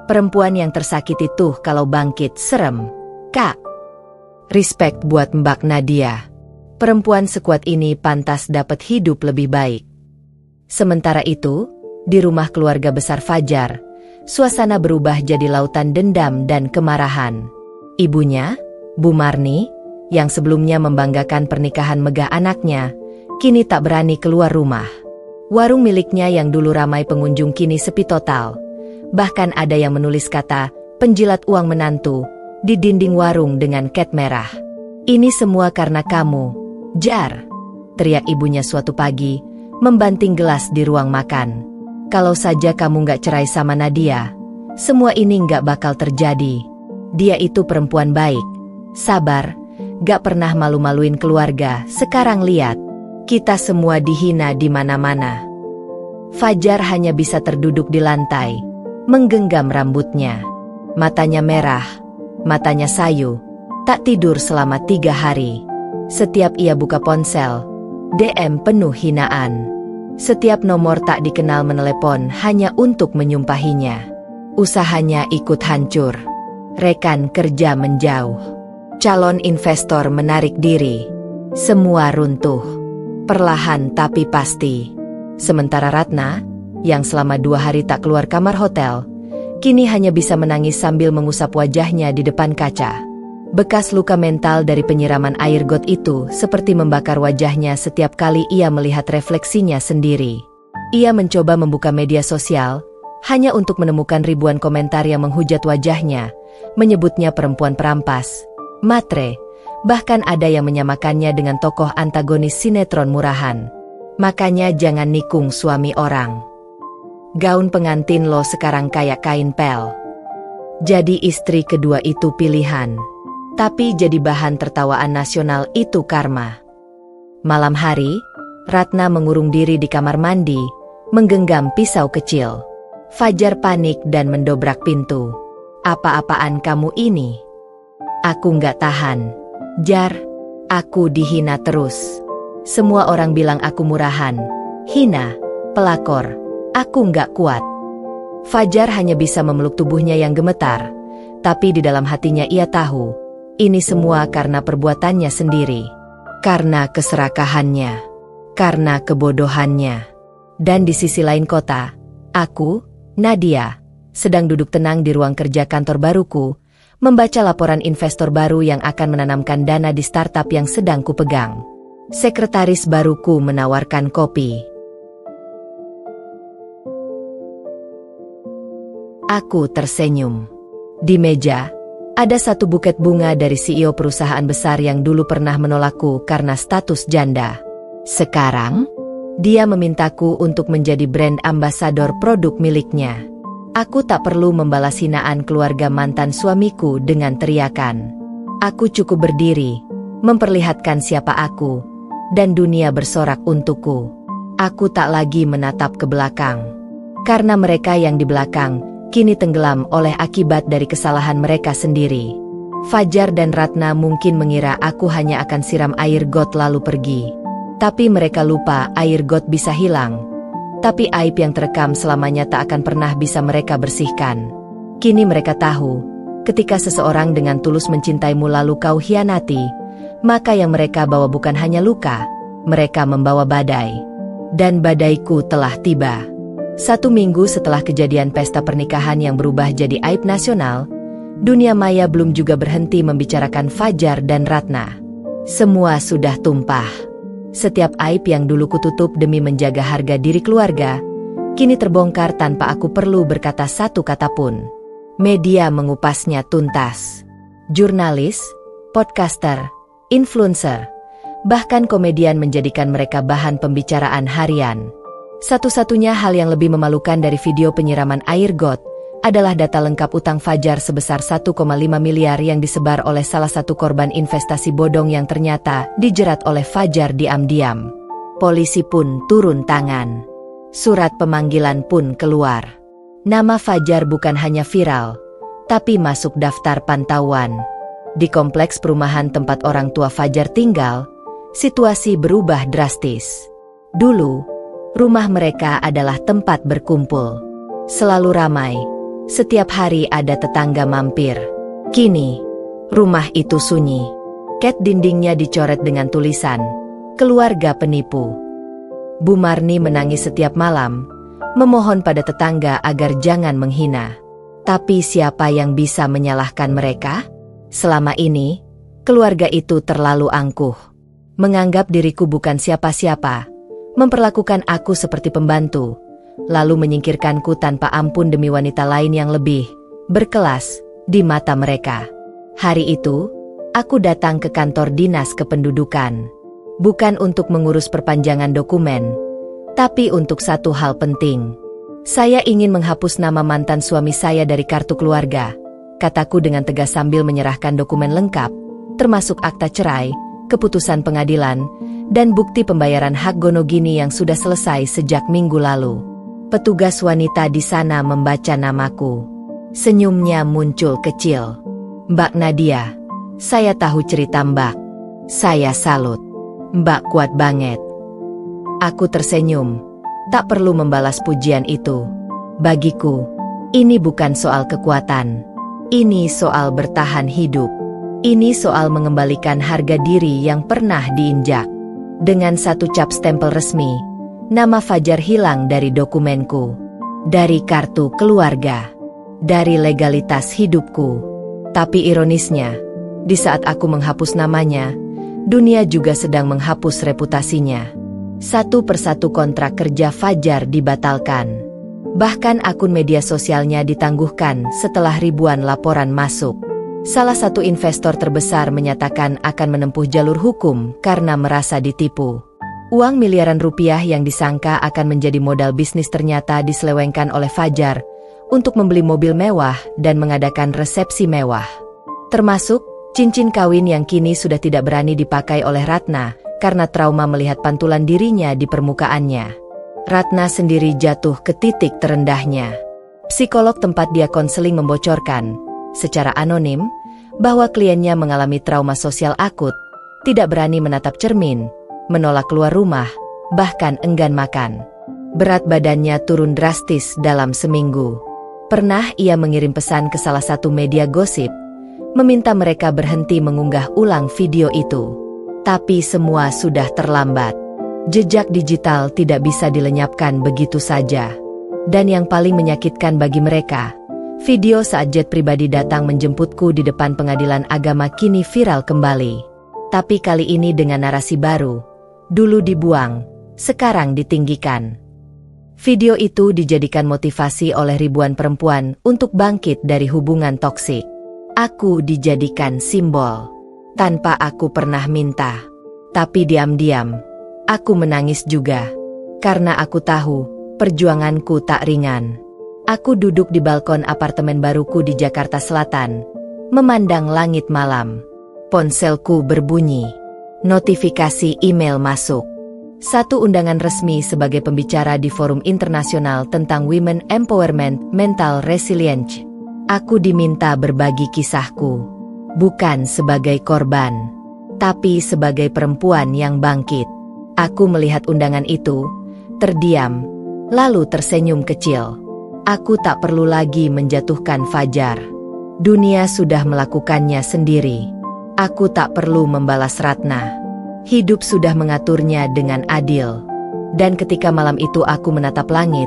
Perempuan yang tersakiti tuh kalau bangkit serem. Kak. Respect buat Mbak Nadia. Perempuan sekuat ini pantas dapat hidup lebih baik. Sementara itu, di rumah keluarga besar Fajar, suasana berubah jadi lautan dendam dan kemarahan. Ibunya, Bu Marni, yang sebelumnya membanggakan pernikahan megah anaknya, kini tak berani keluar rumah. Warung miliknya yang dulu ramai pengunjung kini sepi total. Bahkan ada yang menulis kata, penjilat uang menantu, di dinding warung dengan cat merah. Ini semua karena kamu, Jar, teriak ibunya suatu pagi, membanting gelas di ruang makan. Kalau saja kamu nggak cerai sama Nadia, semua ini nggak bakal terjadi. Dia itu perempuan baik, sabar, nggak pernah malu-maluin keluarga. Sekarang lihat, kita semua dihina di mana-mana. Fajar hanya bisa terduduk di lantai, menggenggam rambutnya. Matanya merah, matanya sayu, tak tidur selama 3 hari. Setiap ia buka ponsel, DM penuh hinaan. Setiap nomor tak dikenal menelepon hanya untuk menyumpahinya. Usahanya ikut hancur. Rekan kerja menjauh. Calon investor menarik diri. Semua runtuh. Perlahan tapi pasti. Sementara Ratna, yang selama 2 hari tak keluar kamar hotel, kini hanya bisa menangis sambil mengusap wajahnya di depan kaca. Bekas luka mental dari penyiraman air got itu seperti membakar wajahnya setiap kali ia melihat refleksinya sendiri. Ia mencoba membuka media sosial, hanya untuk menemukan ribuan komentar yang menghujat wajahnya, menyebutnya perempuan perampas, matre, bahkan ada yang menyamakannya dengan tokoh antagonis sinetron murahan. Makanya jangan nikung suami orang. Gaun pengantin lo sekarang kayak kain pel. Jadi istri kedua itu pilihan. Tapi jadi bahan tertawaan nasional itu karma. Malam hari, Ratna mengurung diri di kamar mandi, menggenggam pisau kecil. Fajar panik dan mendobrak pintu. Apa-apaan kamu ini? Aku nggak tahan. Jar, aku dihina terus. Semua orang bilang aku murahan, hina, pelakor. Aku nggak kuat. Fajar hanya bisa memeluk tubuhnya yang gemetar, tapi di dalam hatinya ia tahu, ini semua karena perbuatannya sendiri, karena keserakahannya, karena kebodohannya. Dan di sisi lain kota, aku, Nadia, sedang duduk tenang di ruang kerja kantor baruku, membaca laporan investor baru yang akan menanamkan dana di startup yang sedang kupegang. Sekretaris baruku menawarkan kopi. Aku tersenyum. Di meja, ada satu buket bunga dari CEO perusahaan besar yang dulu pernah menolakku karena status janda. Sekarang, Dia memintaku untuk menjadi brand ambasador produk miliknya. Aku tak perlu membalas hinaan keluarga mantan suamiku dengan teriakan. Aku cukup berdiri, memperlihatkan siapa aku, dan dunia bersorak untukku. Aku tak lagi menatap ke belakang. Karena mereka yang di belakang, kini tenggelam oleh akibat dari kesalahan mereka sendiri. Fajar dan Ratna mungkin mengira aku hanya akan siram air got lalu pergi. Tapi mereka lupa air got bisa hilang. Tapi aib yang terekam selamanya tak akan pernah bisa mereka bersihkan. Kini mereka tahu, ketika seseorang dengan tulus mencintaimu lalu kau hianati, maka yang mereka bawa bukan hanya luka, mereka membawa badai. Dan badaiku telah tiba. 1 minggu setelah kejadian pesta pernikahan yang berubah jadi aib nasional, dunia maya belum juga berhenti membicarakan Fajar dan Ratna. Semua sudah tumpah. Setiap aib yang dulu kututup demi menjaga harga diri keluarga, kini terbongkar tanpa aku perlu berkata satu kata pun. Media mengupasnya tuntas. Jurnalis, podcaster, influencer, bahkan komedian menjadikan mereka bahan pembicaraan harian. Satu-satunya hal yang lebih memalukan dari video penyiraman air got adalah data lengkap utang Fajar sebesar 1,5 miliar yang disebar oleh salah satu korban investasi bodong yang ternyata dijerat oleh Fajar diam-diam. Polisi pun turun tangan. Surat pemanggilan pun keluar. Nama Fajar bukan hanya viral, tapi masuk daftar pantauan. Di kompleks perumahan tempat orang tua Fajar tinggal, situasi berubah drastis. Dulu, rumah mereka adalah tempat berkumpul. Selalu ramai. Setiap hari ada tetangga mampir. Kini, rumah itu sunyi. Cat dindingnya dicoret dengan tulisan, "Keluarga penipu." Bu Marni menangis setiap malam, memohon pada tetangga agar jangan menghina. Tapi siapa yang bisa menyalahkan mereka? Selama ini, keluarga itu terlalu angkuh. Menganggap diriku bukan siapa-siapa, memperlakukan aku seperti pembantu, lalu menyingkirkanku tanpa ampun demi wanita lain yang lebih berkelas di mata mereka. Hari itu, aku datang ke kantor dinas kependudukan. Bukan untuk mengurus perpanjangan dokumen, tapi untuk satu hal penting. Saya ingin menghapus nama mantan suami saya dari kartu keluarga, kataku dengan tegas sambil menyerahkan dokumen lengkap, termasuk akta cerai, keputusan pengadilan, dan bukti pembayaran hak gonogini yang sudah selesai sejak minggu lalu. Petugas wanita di sana membaca namaku. Senyumnya muncul kecil. "Mbak Nadia, saya tahu cerita Mbak. Saya salut. Mbak kuat banget." Aku tersenyum. Tak perlu membalas pujian itu. Bagiku, ini bukan soal kekuatan. Ini soal bertahan hidup. Ini soal mengembalikan harga diri yang pernah diinjak. Dengan satu cap stempel resmi, nama Fajar hilang dari dokumenku, dari kartu keluarga, dari legalitas hidupku. Tapi ironisnya, di saat aku menghapus namanya, dunia juga sedang menghapus reputasinya. Satu persatu kontrak kerja Fajar dibatalkan. Bahkan akun media sosialnya ditangguhkan setelah ribuan laporan masuk. Salah satu investor terbesar menyatakan akan menempuh jalur hukum karena merasa ditipu. Uang miliaran rupiah yang disangka akan menjadi modal bisnis ternyata diselewengkan oleh Fajar untuk membeli mobil mewah dan mengadakan resepsi mewah. Termasuk cincin kawin yang kini sudah tidak berani dipakai oleh Ratna karena trauma melihat pantulan dirinya di permukaannya. Ratna sendiri jatuh ke titik terendahnya. Psikolog tempat dia konseling membocorkan, secara anonim, bahwa kliennya mengalami trauma sosial akut, tidak berani menatap cermin, menolak keluar rumah, bahkan enggan makan. Berat badannya turun drastis dalam seminggu. Pernah ia mengirim pesan ke salah satu media gosip, meminta mereka berhenti mengunggah ulang video itu. Tapi semua sudah terlambat. Jejak digital tidak bisa dilenyapkan begitu saja. Dan yang paling menyakitkan bagi mereka, video saat jet pribadi datang menjemputku di depan pengadilan agama kini viral kembali. Tapi kali ini dengan narasi baru. Dulu dibuang, sekarang ditinggikan. Video itu dijadikan motivasi oleh ribuan perempuan untuk bangkit dari hubungan toksik. Aku dijadikan simbol. Tanpa aku pernah minta. Tapi diam-diam, aku menangis juga. Karena aku tahu, perjuanganku tak ringan. Aku duduk di balkon apartemen baruku di Jakarta Selatan, memandang langit malam. Ponselku berbunyi. Notifikasi email masuk. Satu undangan resmi sebagai pembicara di forum internasional tentang Women Empowerment Mental Resilience. Aku diminta berbagi kisahku. Bukan sebagai korban, tapi sebagai perempuan yang bangkit. Aku melihat undangan itu, terdiam, lalu tersenyum kecil. Aku tak perlu lagi menjatuhkan Fajar. Dunia sudah melakukannya sendiri. Aku tak perlu membalas Ratna. Hidup sudah mengaturnya dengan adil. Dan ketika malam itu aku menatap langit,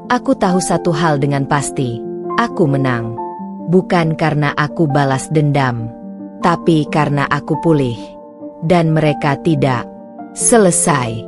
aku tahu satu hal dengan pasti. Aku menang. Bukan karena aku balas dendam, tapi karena aku pulih. Dan mereka tidak. Selesai.